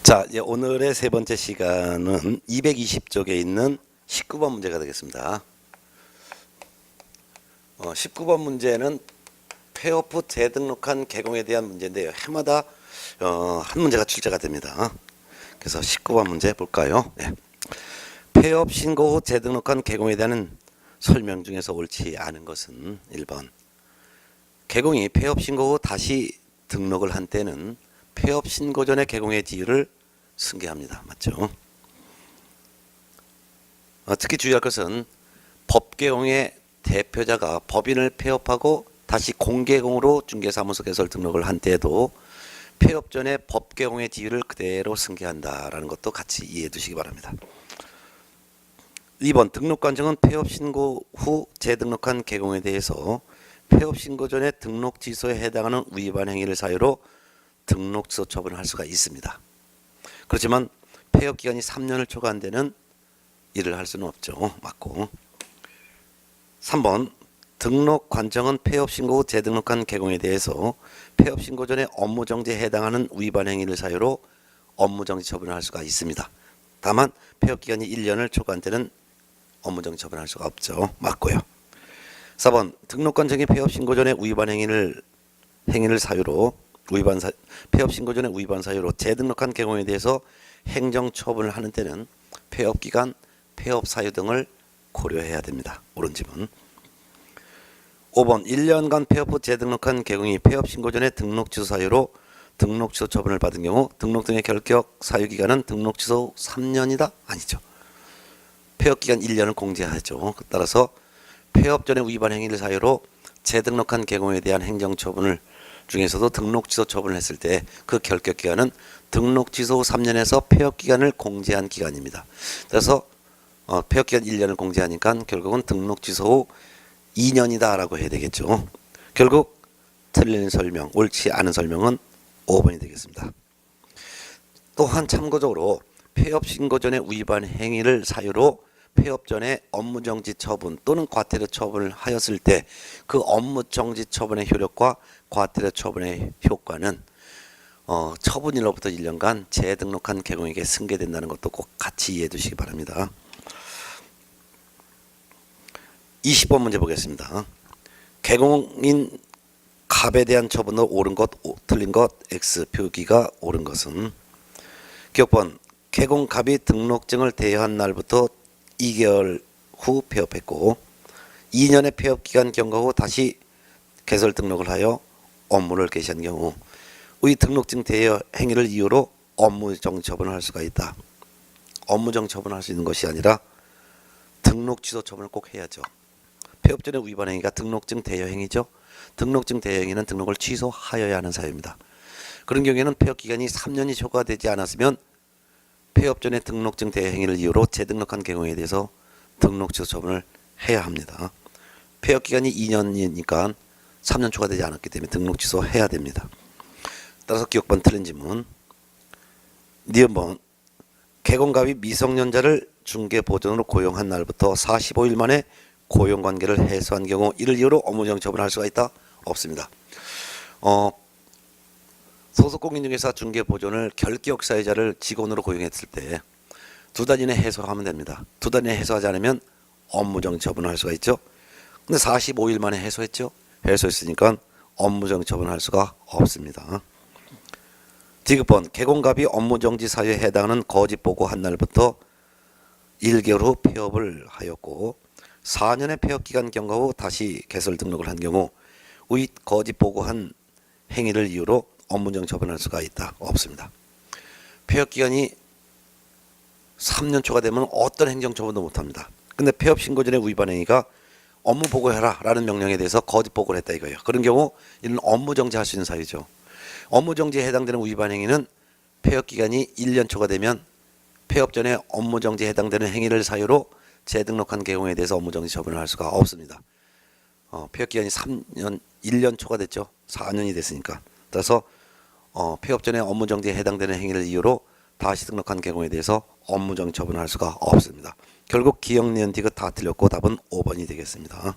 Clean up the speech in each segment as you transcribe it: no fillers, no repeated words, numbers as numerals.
자, 이제 오늘의 세 번째 시간은 220쪽에 있는 19번 문제가 되겠습니다. 19번 문제는 폐업 후 재등록한 개공에 대한 문제인데요. 해마다 한 문제가 출제가 됩니다. 그래서 19번 문제 볼까요? 네. 폐업 신고 후 재등록한 개공에 대한 설명 중에서 옳지 않은 것은 1번. 개공이 폐업 신고 후 다시 등록을 한 때는 폐업 신고 전의 개공의 지위를 승계합니다. 맞죠? 특히 주의할 것은 법개공의 대표자가 법인을 폐업하고 다시 공개공으로 중개사무소 개설 등록을 한 때에도 폐업 전에 법개공의 지위를 그대로 승계한다라는 것도 같이 이해해 두시기 바랍니다. 2번 등록관청은 폐업 신고 후 재등록한 개공에 대해서 폐업 신고 전에 등록 취소에 해당하는 위반 행위를 사유로 등록 취소 처분을 할 수가 있습니다. 그렇지만 폐업 기간이 3년을 초과한 데는 일을 할 수는 없죠. 맞고. 3번 등록 관청은 폐업 신고 후 재등록한 개공에 대해서 폐업 신고 전에 업무 정지에 해당하는 위반 행위를 사유로 업무 정지 처분을 할 수가 있습니다. 다만 폐업 기간이 1년을 초과한 때는 업무 정지 처분할 수가 없죠. 맞고요. 4번 등록 관청이 폐업 신고 전에 위반 행위를 사유로 폐업 신고 전에 위반 사유로 재등록한 개공에 대해서 행정 처분을 하는 때는 폐업 기간, 폐업 사유 등을 고려해야 됩니다. 옳은 지문. 5번 1년간 폐업 후 재등록한 개공이 폐업 신고 전에 등록 취소 사유로 등록 취소 처분을 받은 경우 등록 등의 결격 사유 기간은 등록 취소 3년이다? 아니죠. 폐업 기간 1년을 공제하죠. 따라서 폐업 전에 위반 행위를 사유로 재등록한 개공에 대한 행정 처분을 중에서도 등록 취소 처분을 했을 때 그 결격 기간은 등록 취소 후 3년에서 폐업 기간을 공제한 기간입니다. 그래서 폐업 기간 1년을 공제하니까 결국은 등록 취소 후 2년이다 라고 해야 되겠죠. 결국 틀린 설명, 옳지 않은 설명은 5번이 되겠습니다. 또한 참고적으로 폐업 신고 전에 위반 행위를 사유로 폐업 전에 업무정지 처분 또는 과태료 처분을 하였을 때 그 업무정지 처분의 효력과 과태료 처분의 효과는 처분일로부터 1년간 재등록한 개공에게 승계된다는 것도 꼭 같이 이해해 두시기 바랍니다. 20번 문제 보겠습니다. 개공인 갑에 대한 처분으로 옳은 것, 틀린 것, X 표기가 옳은 것은 기억번 개공갑이 등록증을 대여한 날부터 2개월 후 폐업했고 2년의 폐업기간 경과 후 다시 개설 등록을 하여 업무를 개시한 경우 의 등록증 대여 행위를 이유로 업무정지 처분을 할 수가 있다. 업무정지 처분을 할 수 있는 것이 아니라 등록 취소 처분을 꼭 해야죠. 폐업 전에 위반 행위가 등록증 대여 행위죠. 등록증 대여 행위는 등록을 취소하여야 하는 사유입니다. 그런 경우에는 폐업 기간이 3년이 초과되지 않았으면 폐업 전에 등록증 대여 행위를 이유로 재등록한 개공에 대해서 등록 취소 처분을 해야 합니다. 폐업 기간이 2년이니까 3년 초과되지 않았기 때문에 등록 취소해야 됩니다. 따라서 기억번 틀린 지문. 니은번 개공갑이 미성년자를 중개보전으로 고용한 날부터 45일 만에 고용관계를 해소한 경우 이를 이유로 업무정지 처분을 할 수가 있다? 없습니다. 소속공인중개사 중개보존을 결격 사유자를 직원으로 고용했을 때 2달 이내 해소하면 됩니다. 2달 이내 해소하지 않으면 업무정지 처분을 할 수가 있죠. 근데 45일 만에 해소했죠. 해소했으니까 업무정지 처분을 할 수가 없습니다. 디귿번 개공갑이 업무정지 사유에 해당하는 거짓 보고한 날부터 1개월 후 폐업을 하였고 4년의 폐업기간 경과 후 다시 개설 등록을 한 경우 의 거짓 보고한 행위를 이유로 업무정지 처분할 수가 있다? 없습니다. 폐업기간이 3년 초과되면 어떤 행정처분도 못합니다. 근데 폐업 신고 전에 위반 행위가 업무 보고해라 라는 명령에 대해서 거짓 보고를 했다 이거예요. 그런 경우 이는 업무정지 할 수 있는 사유죠. 업무정지에 해당되는 위반 행위는 폐업기간이 1년 초과되면 폐업 전에 업무정지에 해당되는 행위를 사유로 재등록한 개공에 대해서 업무정지 처분을 할 수가 없습니다. 폐업기간이 1년 초과됐죠. 4년이 됐으니까. 따라서 폐업 전에 업무정지에 해당되는 행위를 이유로 다시 등록한 개공에 대해서 업무정지 처분을 할 수가 없습니다. 결국 기억, 니은, 디귿 다 틀렸고 답은 5번이 되겠습니다.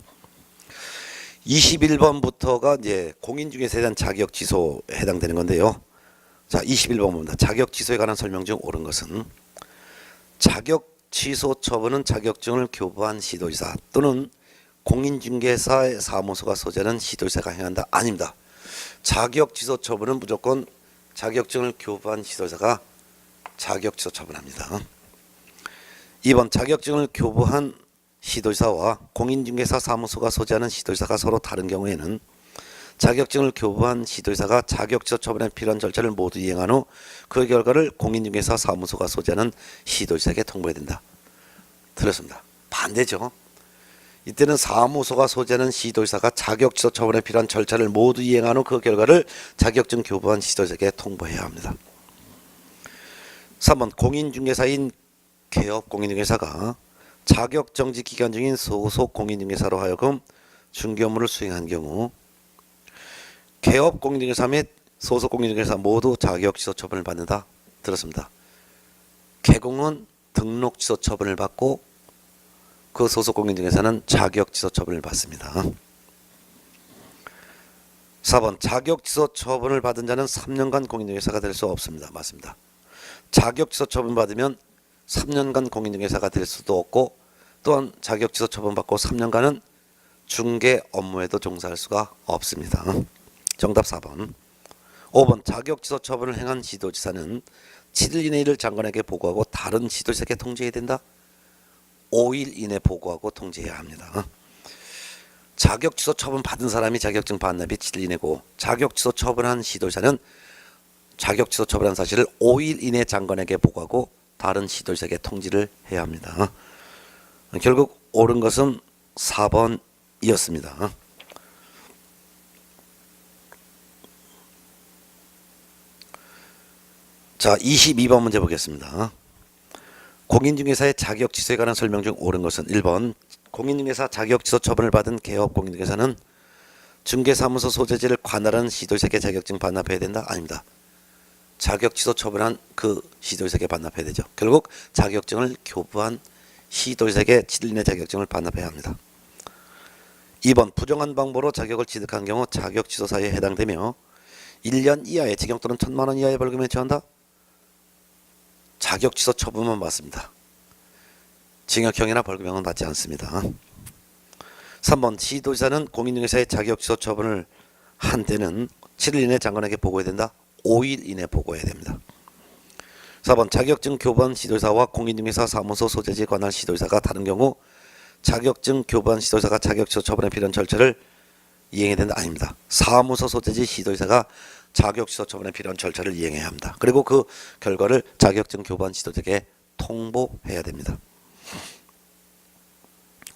21번부터가 이제 공인중개사에 대한 자격 취소에 해당되는 건데요. 자, 21번 봅니다. 자격 취소에 관한 설명 중 옳은 것은 자격 취소 처분은 자격증을 교부한 시도지사 또는 공인중개사의 사무소가 소재는 시도지사가 행한다. 아닙니다. 자격 취소 처분은 무조건 자격증을 교부한 시도지사가 자격 취소 처분합니다. 2번 자격증을 교부한 시도지사와 공인중개사 사무소가 소재하는 시도지사가 서로 다른 경우에는 자격증을 교부한 시도지사가 자격 취소 처분에 필요한 절차를 모두 이행한 후 그 결과를 공인중개사 사무소가 소재하는 시도지사에게 통보해야 된다. 틀렸습니다. 반대죠. 이때는 사무소가 소재하는 시도지사가 자격 취소 처분에 필요한 절차를 모두 이행한 후 그 결과를 자격증 교부한 시도지사에게 통보해야 합니다. 3번 공인중개사인 개업 공인중개사가 자격정지 기간 중인 소속 공인중개사로 하여금 중개 업무를 수행한 경우 개업 공인중개사 및 소속 공인중개사 모두 자격 취소 처분을 받는다. 들었습니다. 개공은 등록 취소 처분을 받고 그 소속 공인중개사는 자격 취소 처분을 받습니다. 4번 자격 취소 처분을 받은 자는 3년간 공인중개사가 될 수 없습니다. 맞습니다. 자격 취소 처분 받으면 3년간 공인중개사가 될 수도 없고 또한 자격 취소 처분 받고 3년간은 중개 업무에도 종사할 수가 없습니다. 정답 4번. 5번 자격 취소 처분을 행한 시도지사는 7일 이내 이를 장관에게 보고하고 다른 시도지사에게 통지해야 된다. 5일 이내 보고하고 통지해야 합니다. 자격 취소 처분 받은 사람이 자격증 반납이 7일 이내고 자격 취소 처분한 시도지사는 자격 취소 처분한 사실을 5일 이내 장관에게 보고하고 다른 시도지사에게 통지를 해야 합니다. 결국 옳은 것은 4번이었습니다. 자, 22번 문제 보겠습니다. 공인중개사의 자격 취소에 관한 설명 중 옳은 것은 1번 공인중개사 자격 취소 처분을 받은 개업 공인중개사는 중개사무소 소재지를 관할하는 시도지사에게 자격증 반납해야 된다? 아닙니다. 자격 취소 처분한 그 시도지사에게 반납해야 되죠. 결국 자격증을 교부한 시도지사에게 7일 이내 자격증을 반납해야 합니다. 2번 부정한 방법으로 자격을 취득한 경우 자격 취소 사유에 해당되며 1년 이하의 징역 또는 1,000만 원 이하의 벌금에 처한다? 자격 취소 처분만 받습니다. 징역형이나 벌금형은 받지 않습니다. 3번 시도지사는 공인중개사의 자격 취소 처분을 한 때는 7일 이내 장관에게 보고해야 된다? 5일 이내 보고해야 됩니다. 4번 자격증 교부한 시도지사와 공인중개사 사무소 소재지에 관한 시도지사가 다른 경우 자격증 교부한 시도지사가 자격 취소 처분에 필요한 절차를 이행해야 된다? 아닙니다. 사무소 소재지 시도지사가 자격 취소 처분에 필요한 절차를 이행해야 합니다. 그리고 그 결과를 자격증 교부한 시도지사에게 통보해야 됩니다.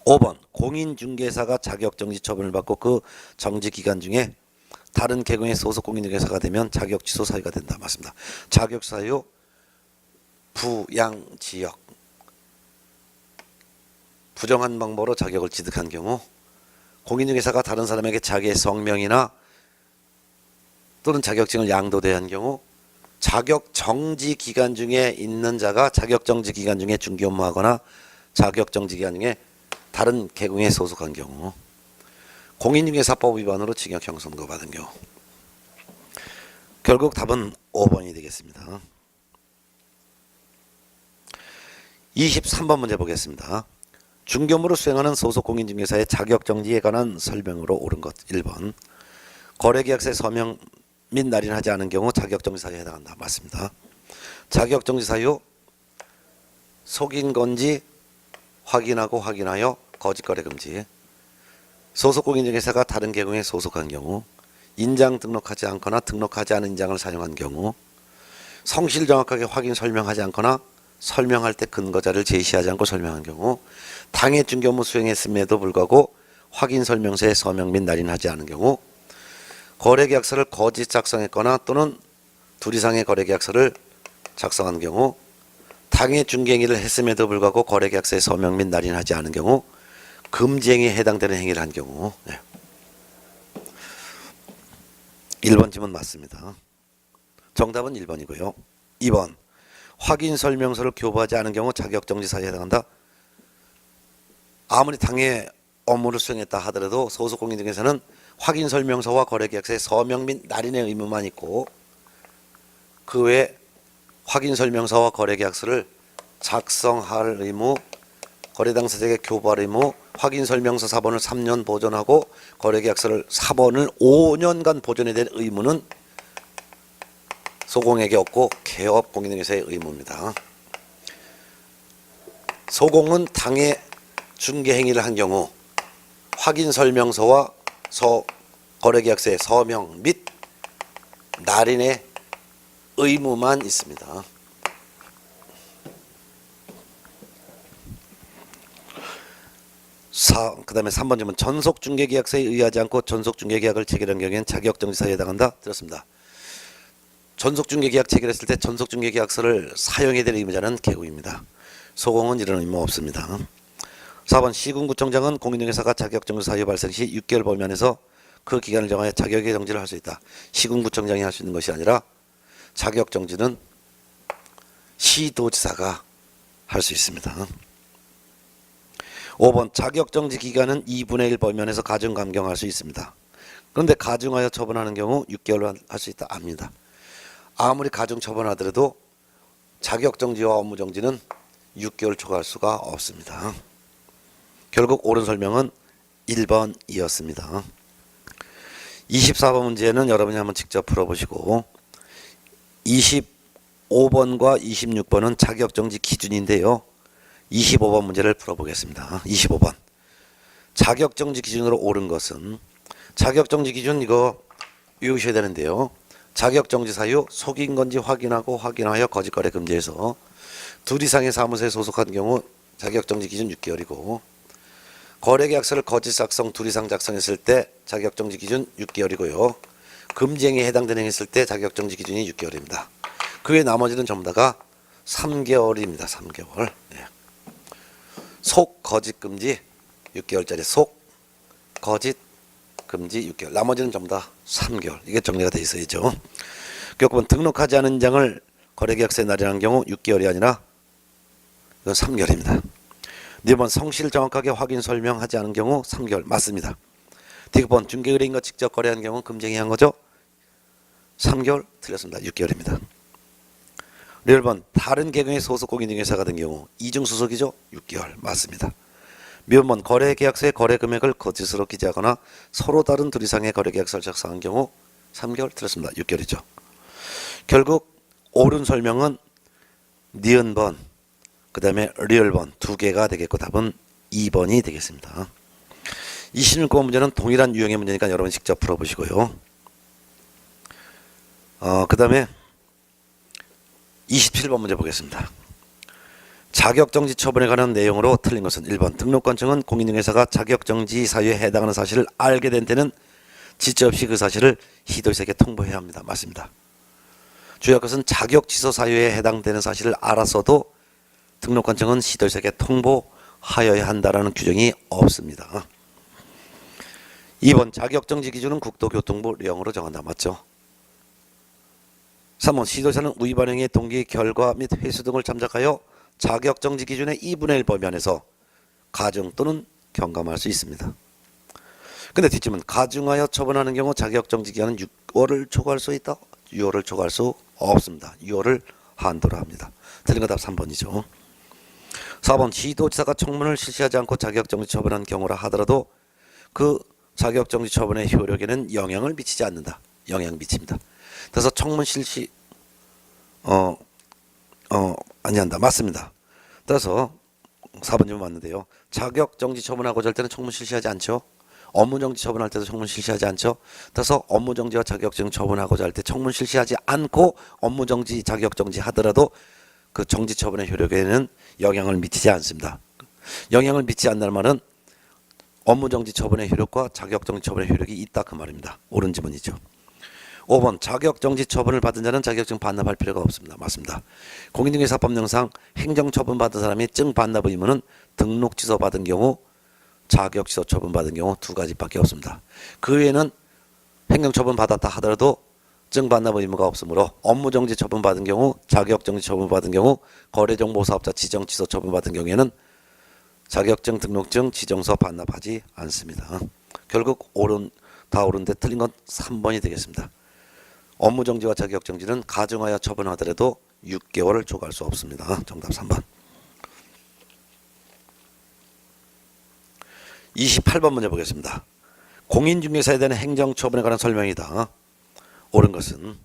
5번 공인중개사가 자격정지 처분을 받고 그 정지기간 중에 다른 계층의 소속 공인중개사가 되면 자격 취소 사유가 된다. 맞습니다. 자격 사유 부양지역 부정한 방법으로 자격을 취득한 경우 공인중개사가 다른 사람에게 자기의 성명이나 또는 자격증을 양도대한 경우 자격정지 기간 중에 있는 자가 자격정지 기간 중에 중개 업무하거나 자격정지 기간 중에 다른 계층에 소속한 경우 공인중개사법 위반으로 징역형 선고받은 경우 결국 답은 5번이 되겠습니다. 23번 문제 보겠습니다. 중개업무를 수행하는 소속 공인중개사의 자격정지에 관한 설명으로 옳은 것 1번 거래계약서에 서명 및 날인하지 않은 경우 자격정지 사유에 해당한다. 맞습니다. 자격정지 사유 속인 건지 확인하고 확인하여 거짓거래 금지 소속 공인중개사가 다른 계층에 소속한 경우 인장 등록하지 않거나 등록하지 않은 인장을 사용한 경우 성실 정확하게 확인 설명하지 않거나 설명할 때 근거자를 제시하지 않고 설명한 경우 당해 중개 업무 수행했음에도 불구하고 확인 설명서에 서명 및 날인하지 않은 경우 거래계약서를 거짓 작성했거나 또는 둘 이상의 거래계약서를 작성한 경우 당해 중개행위를 했음에도 불구하고 거래계약서에 서명 및 날인하지 않은 경우 금지행위에 해당되는 행위를 한 경우 1번 지문 맞습니다. 정답은 1번이고요. 2번 확인 설명서를 교부하지 않은 경우 자격정지 사유에 해당한다. 아무리 당해 업무를 수행했다 하더라도 소속 공인중개사는 확인 설명서와 거래계약서에 서명 및 날인의 의무만 있고 그 외에 확인설명서와 거래계약서를 작성할 의무, 거래당사자에게 교부할 의무, 확인설명서 사본을 3년 보존하고 거래계약서를 사본을 5년간 보존해야 될 의무는 소공에게 없고 개업 공인중개사의 의무입니다. 소공은 당해 중개행위를 한 경우 확인설명서와 거래계약서의 서명 및 날인의 의무만 있습니다. 그 다음에 3번 질문. 전속중개계약서에 의하지 않고 전속중개계약을 체결한 경우에는 자격정지사유에 해당한다. 들었습니다. 전속중개계약 체결했을 때 전속중개계약서를 사용해야 될 의무자는 개구입니다. 소공은 이런 의무 없습니다. 4번 시군구청장은 공인중개사가 자격정지 사유 발생 시 6개월 범위 안에서 그 기간을 정하여 자격의 정지를 할 수 있다. 시군구청장이 할 수 있는 것이 아니라 자격정지는 시도지사가 할 수 있습니다. 5번 자격정지 기간은 2분의 1 범위 안에서 가중 감경할 수 있습니다. 그런데 가중하여 처분하는 경우 6개월로 할 수 있다. 압니다. 아무리 가중 처분하더라도 자격정지와 업무정지는 6개월 초과할 수가 없습니다. 결국 옳은 설명은 1번이었습니다. 24번 문제는 여러분이 한번 직접 풀어보시고 25번과 26번은 자격정지 기준인데요. 25번 문제를 풀어보겠습니다. 25번 자격정지 기준으로 옳은 것은 자격정지 기준 이거 외우셔야 되는데요. 자격정지 사유 속인 건지 확인하여 거짓거래 금지해서 둘 이상의 사무소에 소속한 경우 자격정지 기준 6개월이고 거래계약서를 거짓 작성 둘 이상 작성했을 때 자격정지 기준 6개월이고요. 금지행위에 해당되는 행위 했을 때 자격정지 기준이 6개월입니다. 그 외 나머지는 전부 다가 3개월입니다. 3개월. 네. 속 거짓 금지 6개월짜리 속 거짓 금지 6개월. 나머지는 전부 다 3개월. 이게 정리가 돼 있어야죠. 교육번 등록하지 않은 장을 거래계약서에 날인한 경우 6개월이 아니라 이건 3개월입니다. 4번 성실 정확하게 확인 설명하지 않은 경우 3개월. 맞습니다. D번 중개의뢰인과 직접 거래한 경우 금쟁이한 거죠. 3개월. 틀렸습니다. 6개월입니다. 1번 다른 계경의 소속 공인중개사가 된 경우 이중소속이죠. 6개월. 맞습니다. 미번번 거래계약서에 거래금액을 거짓으로 기재하거나 서로 다른 둘 이상의 거래계약서를 작성한 경우 3개월. 틀렸습니다. 6개월이죠. 결국 옳은 설명은 니은번 그 다음에 리얼번 두 개가 되겠고 답은 2번이 되겠습니다. 26번 문제는 동일한 유형의 문제니까 여러분 직접 풀어보시고요. 그 다음에 27번 문제 보겠습니다. 자격정지 처분에 관한 내용으로 틀린 것은 1번 등록관청은 공인중개사가 자격정지 사유에 해당하는 사실을 알게 된 때는 지체 없이 그 사실을 시도지사에게 통보해야 합니다. 맞습니다. 주의할 것은 자격취소 사유에 해당되는 사실을 알았어도 등록관청은 시도지사에게 통보하여야 한다라는 규정이 없습니다. 2번 자격정지 기준은 국토교통부 령으로 정한다. 맞죠? 3번 시도지사는 위반 행위의 동기, 결과 및 횟수 등을 참작하여 자격정지 기준의 2분의 1 범위 안에서 가중 또는 경감할 수 있습니다. 근데 뒷집은 가중하여 처분하는 경우 자격정지 기간은 6월을 초과할 수 있다. 6월을 초과할 수 없습니다. 6월을 한도로 합니다. 틀린 거 답 3번이죠. 4번 시도지사가 청문을 실시하지 않고 자격정지 처분한 경우라 하더라도 그 자격정지 처분의 효력에는 영향을 미치지 않는다. 영향 미칩니다. 그래서 청문 실시 아니한다. 맞습니다. 따라서 4번 질문 맞는데요. 자격정지 처분하고자 할 때는 청문 실시하지 않죠. 업무정지 처분할 때도 청문 실시하지 않죠. 따라서 업무정지와 자격정지 처분하고자 할 때 청문 실시하지 않고 업무정지, 자격정지 하더라도 그 정지 처분의 효력에는 영향을 미치지 않습니다. 영향을 미치지 않는다는 말은 업무정지 처분의 효력과 자격정지 처분의 효력이 있다 그 말입니다. 옳은 지문이죠. 5번 자격정지 처분을 받은 자는 자격증 반납할 필요가 없습니다. 맞습니다. 공인중개사법령상 행정처분 받은 사람이 증 반납 의무는 등록 취소 받은 경우, 자격 취소 처분 받은 경우 두 가지밖에 없습니다. 그 외에는 행정처분 받았다 하더라도 증 반납 의무가 없으므로 업무정지 처분 받은 경우, 자격정지 처분 받은 경우, 거래정보사업자 지정 취소 처분 받은 경우에는 자격증, 등록증, 지정서 반납하지 않습니다. 결국 다 옳은데 틀린 건 3번이 되겠습니다. 업무 정지와 자격 정지는 가중하여 처분하더라도 6개월을 초과할 수 없습니다. 정답 3번. 28번 문제 보겠습니다. 공인중개사에 대한 행정처분에 관한 설명이다. 옳은 것은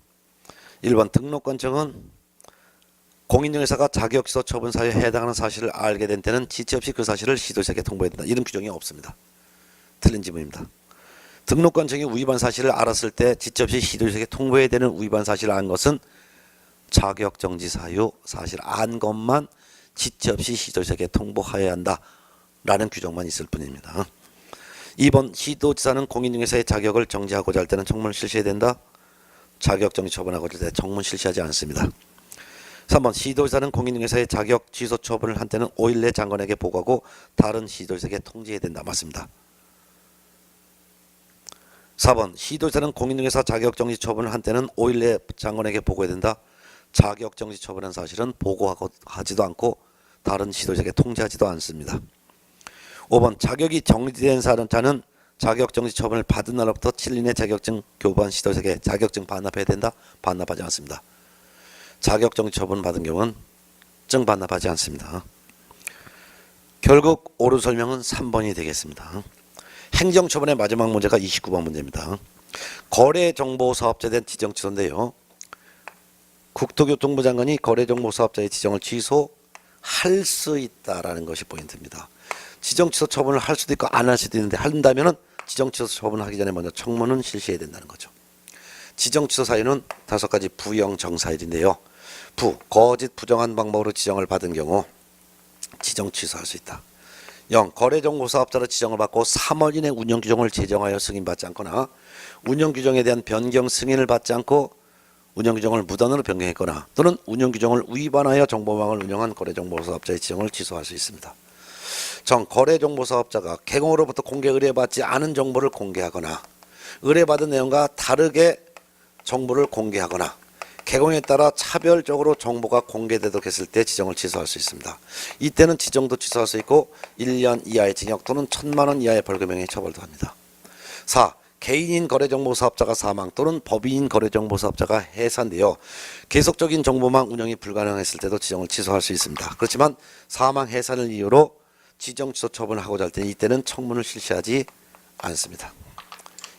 1번 등록관청은 공인중개사가 자격지소 처분 사유에 해당하는 사실을 알게 된 때는 지체 없이 그 사실을 시도자에게 통보해야 된다. 이런 규정이 없습니다. 틀린 지문입니다. 등록관청이 위반 사실을 알았을 때 지체 없이 시도자에게 통보해야 되는 위반 사실을 안 것은 자격정지 사유 사실 안 것만 지체 없이 시도자에게 통보해야 한다. 라는 규정만 있을 뿐입니다. 2번 시도지사는 공인중개사의 자격을 정지하고자 할 때는 청문을 실시해야 된다. 자격정지 처분하고자 할 때 청문 실시하지 않습니다. 3번 시도지사는 공인중개사의 자격 취소 처분을 한 때는 5일 내 장관에게 보고하고 다른 시도지사에게 통지해야 된다. 맞습니다. 4번 시도지사는 공인중개사 자격정지 처분을 한 때는 5일 내 장관에게 보고해야 된다. 자격정지 처분한 사실은 보고하지도 않고 다른 시도지사에게 통지하지도 않습니다. 5번 자격이 정지된 사람자는 자격정지 처분을 받은 날로부터 7일 내 자격증 교부한 시도자에게 자격증 반납해야 된다. 반납하지 않습니다. 자격정지 처분 받은 경우는 증 반납하지 않습니다. 결국 옳은 설명은 3번이 되겠습니다. 행정처분의 마지막 문제가 29번 문제입니다. 거래정보사업자에 대한 지정 취소인데요. 국토교통부 장관이 거래정보사업자의 지정을 취소할 수 있다라는 것이 포인트입니다. 지정 취소 처분을 할 수도 있고 안 할 수도 있는데 한다면은 지정 취소 처분을 하기 전에 먼저 청문은 실시해야 된다는 거죠. 지정 취소 사유는 5가지 부영 정사일인데요. 거짓 부정한 방법으로 지정을 받은 경우 지정 취소할 수 있다. 0. 거래정보사업자로 지정을 받고 3월 이내 운영규정을 제정하여 승인받지 않거나 운영규정에 대한 변경 승인을 받지 않고 운영규정을 무단으로 변경했거나 또는 운영규정을 위반하여 정보망을 운영한 거래정보사업자의 지정을 취소할 수 있습니다. 정. 거래정보사업자가 개공으로부터 공개 의뢰받지 않은 정보를 공개하거나 의뢰받은 내용과 다르게 정보를 공개하거나 개공에 따라 차별적으로 정보가 공개되도록 했을 때 지정을 취소할 수 있습니다. 이때는 지정도 취소할 수 있고 1년 이하의 징역 또는 1,000만 원 이하의 벌금형에 처벌도 합니다. 4. 개인인 거래정보사업자가 사망 또는 법인인 거래정보사업자가 해산되어 계속적인 정보망 운영이 불가능했을 때도 지정을 취소할 수 있습니다. 그렇지만 사망 해산을 이유로 지정 취소 처분을 하고자 할 때는 이때는 청문을 실시하지 않습니다.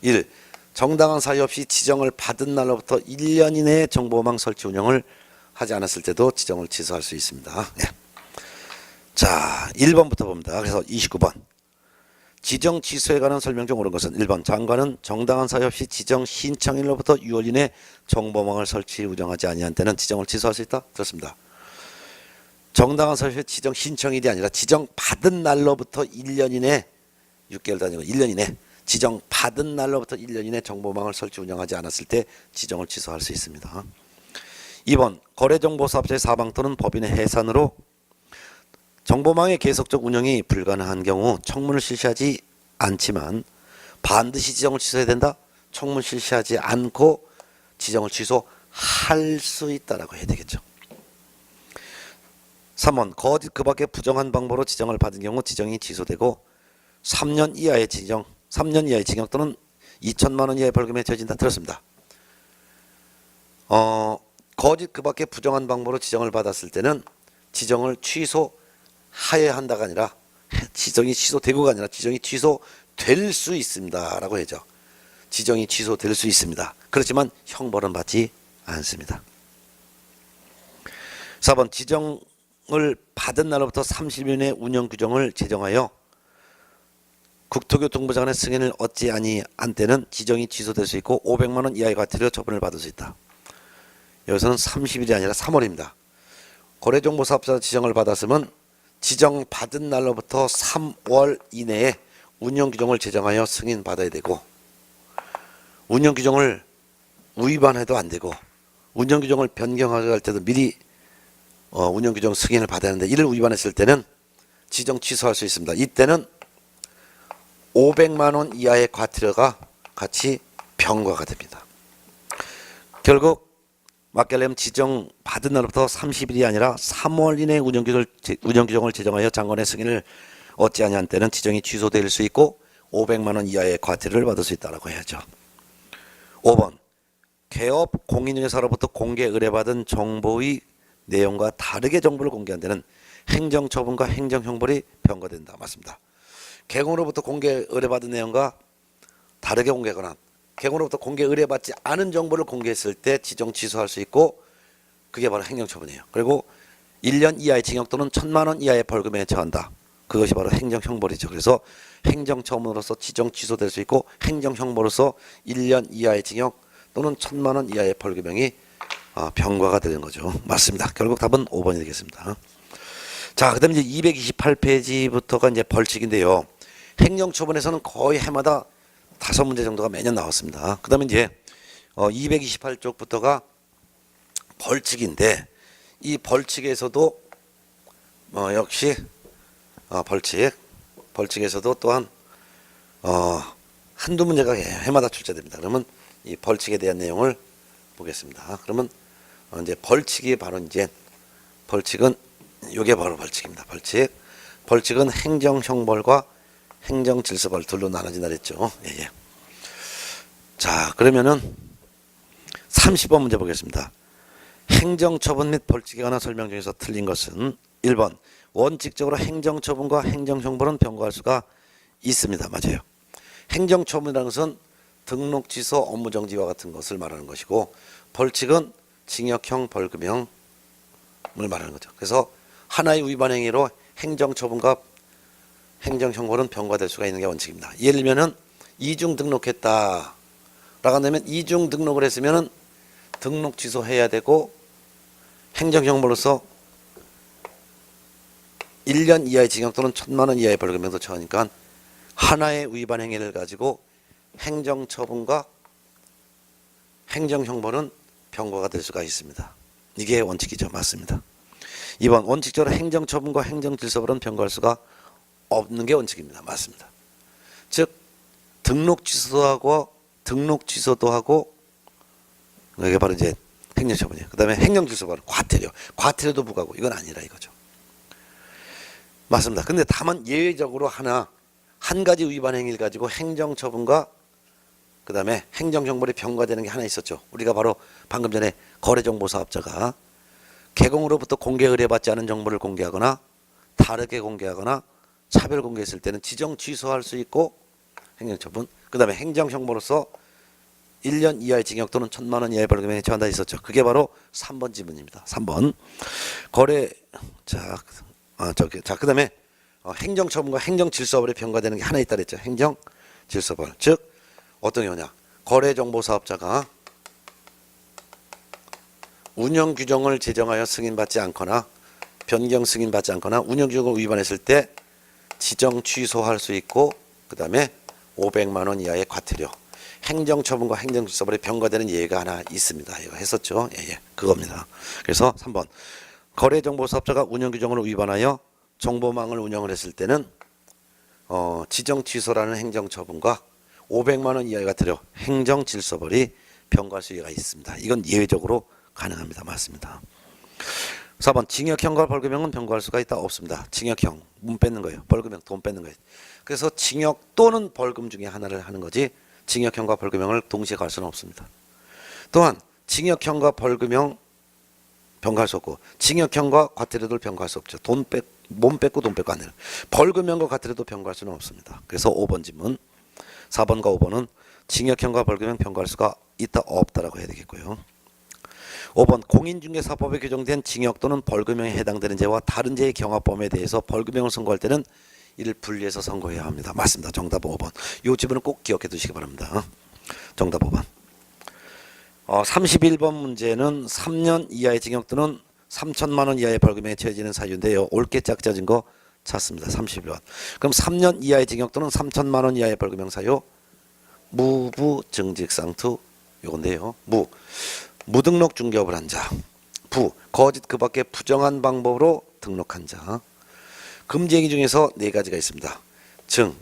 1. 정당한 사유 없이 지정을 받은 날로부터 1년 이내에 정보망 설치 운영을 하지 않았을 때도 지정을 취소할 수 있습니다. 네. 자, 1번부터 봅니다. 그래서 29번. 지정 취소에 관한 설명 중 옳은 것은 1번 장관은 정당한 사유 없이 지정 신청일로부터 6월 이내 정보망을 설치 운영하지 아니한 때는 지정을 취소할 수 있다. 그렇습니다. 정당한 사유 없이 지정 신청일이 아니라 지정 받은 날로부터 1년 이내 6개월도 아니고 1년 이내 지정 받은 날로부터 1년 이내 정보망을 설치 운영하지 않았을 때 지정을 취소할 수 있습니다. 2번 거래정보사업자의 사망 또는 법인의 해산으로 정보망의 계속적 운영이 불가능한 경우 청문을 실시하지 않지만 반드시 지정을 취소해야 된다. 청문 실시하지 않고 지정을 취소할 수 있다라고 해야 되겠죠. 3번 거짓 그 밖에 부정한 방법으로 지정을 받은 경우 지정이 취소되고 3년 이하의 징역 또는 2,000만 원 이하의 벌금에 처해진다. 들었습니다. 거짓 그 밖에 부정한 방법으로 지정을 받았을 때는 지정을 취소하여야 한다가 아니라 지정이 취소되고가 아니라 지정이 취소될 수 있습니다. 라고 해야죠. 지정이 취소될 수 있습니다. 그렇지만 형벌은 받지 않습니다. 4번 지정을 받은 날로부터 30일 내 운영규정을 제정하여 국토교통부 장관의 승인을 얻지 아니한 때는 지정이 취소될 수 있고 500만 원 이하의 과태료 처분을 받을 수 있다. 여기서는 30일이 아니라 3월입니다. 거래정보사업자 지정을 받았으면 지정받은 날로부터 3월 이내에 운영규정을 제정하여 승인받아야 되고 운영규정을 위반해도 안 되고 운영규정을 변경하려 할 때도 미리 운영규정 승인을 받아야 하는데 이를 위반했을 때는 지정 취소할 수 있습니다. 이때는 500만 원 이하의 과태료가 같이 병과가 됩니다. 결국 맡기려면 지정 받은 날부터 30일이 아니라 3월 이내 운영규정을 제정하여 장관의 승인을 얻지 아니한 때는 지정이 취소될 수 있고 500만 원 이하의 과태료를 받을 수 있다고 해야죠. 5번 개업 공인중개사로부터 공개 의뢰받은 정보의 내용과 다르게 정보를 공개한 데는 행정처분과 행정형벌이 병과된다. 맞습니다. 개공으로부터 공개 의뢰받은 내용과 다르게 공개하거나 개공으로부터 공개 의뢰받지 않은 정보를 공개했을 때 지정 취소할 수 있고 그게 바로 행정처분이에요. 그리고 1년 이하의 징역 또는 1,000만 원 이하의 벌금에 처한다. 그것이 바로 행정형벌이죠. 그래서 행정처분으로서 지정 취소될 수 있고 행정형벌로서 1년 이하의 징역 또는 1,000만 원 이하의 벌금형이 병과가 되는 거죠. 맞습니다. 결국 답은 5번이 되겠습니다. 자, 그다음에 이제 228페이지부터가 이제 벌칙인데요. 행정처분에서는 거의 해마다 5문제 정도가 매년 나왔습니다. 그다음에 이제 228쪽부터가 벌칙인데 이 벌칙에서도 역시 벌칙에서도 또한 한두 문제가 해마다 출제됩니다. 그러면 이 벌칙에 대한 내용을 보겠습니다. 그러면 이제 벌칙이 바로 이제 벌칙은 이게 바로 벌칙입니다. 벌칙은 행정형벌과 행정질서벌 둘로 나눠진다 그랬죠. 예. 자, 그러면은 30번 문제 보겠습니다. 행정처분 및 벌칙에 관한 설명 중에서 틀린 것은 1번 원칙적으로 행정처분과 행정형벌은 병과할 수가 있습니다. 맞아요. 행정처분이라는 것은 등록 취소, 업무정지와 같은 것을 말하는 것이고 벌칙은 징역형, 벌금형을 말하는 거죠. 그래서 하나의 위반 행위로 행정처분과 행정형벌은 병과될 수가 있는 게 원칙입니다. 예를 들면은 이중 등록했다 라고 한다면 이중 등록을 했으면은 등록 취소해야 되고 행정형벌로서 1년 이하의 징역 또는 1,000만 원 이하의 벌금형도 처하니까 하나의 위반 행위를 가지고 행정처분과 행정형벌은 병과가 될 수가 있습니다. 이게 원칙이죠. 맞습니다. 2번 원칙적으로 행정처분과 행정질서벌은 병과할 수가 없는 게 원칙입니다. 맞습니다. 즉 등록 취소도 하고 이게 바로 이제 행정처분이에요. 그 다음에 행정질서벌은 과태료도 부과하고 이건 아니라 이거죠. 맞습니다. 근데 다만 예외적으로 한 가지 위반 행위를 가지고 행정처분과 그 다음에 행정형벌이 병과되는 게 하나 있었죠. 우리가 바로 방금 전에 거래정보사업자가 개공으로부터 공개 의뢰받지 않은 정보를 공개하거나 다르게 공개하거나 차별 공개했을 때는 지정 취소할 수 있고 행정처분, 그 다음에 행정형벌로서 1년 이하의 징역 또는 1,000만 원 이하의 벌금에 처한다 있었죠. 그게 바로 3번 지문입니다. 3번 그 다음에 행정처분과 행정질서벌이 병과되는 게 하나 있다 그랬죠. 행정질서벌. 즉 어떤 경우냐. 거래정보사업자가 운영규정을 제정하여 승인받지 않거나 변경 승인받지 않거나 운영규정을 위반했을 때 지정 취소할 수 있고 그 다음에 500만 원 이하의 과태료. 행정처분과 행정질서벌이 병과되는 예가 하나 있습니다. 이거 했었죠. 예, 그겁니다. 그래서 3번 거래정보사업자가 운영규정을 위반하여 정보망을 운영을 했을 때는 지정 취소라는 행정처분과 500만 원 이하의 과태료, 행정질서벌이 병과할 수가 있습니다. 이건 예외적으로 가능합니다. 맞습니다. 4번 징역형과 벌금형은 병과할 수가 있다? 없습니다. 징역형, 문 뺏는 거예요. 벌금형, 돈 뺏는 거예요. 그래서 징역 또는 벌금 중에 하나를 하는 거지 징역형과 벌금형을 동시에 갈 수는 없습니다. 또한 징역형과 벌금형 병과할 수 없고 징역형과 과태료도 병과할 수 없죠. 몸 뺏고 돈 뺏고 안 돼요. 벌금형과 과태료도 병과할 수는 없습니다. 그래서 5번 질문 4번과 5번은 징역형과 벌금형 병과할 수가 있다 없다라고 해야 되겠고요. 5번 공인중개사법에 규정된 징역 또는 벌금형에 해당되는 죄와 다른 죄의 경합범에 대해서 벌금형을 선고할 때는 이를 분리해서 선고해야 합니다. 맞습니다. 정답 5번. 이 지문은 꼭 기억해 두시기 바랍니다. 정답 5번. 31번 문제는 3년 이하의 징역 또는 3천만 원 이하의 벌금에 처해지는 사유인데요. 옳게 짝짜진 거 찾습니다. 31번. 그럼 3년 이하의 징역 또는 3천만 원 이하의 벌금형 사유 무부 증직상투 요건데요. 무등록 중개업을 한 자. 거짓 그 밖에 부정한 방법으로 등록한 자. 금지 행위 중에서 4가지가 있습니다.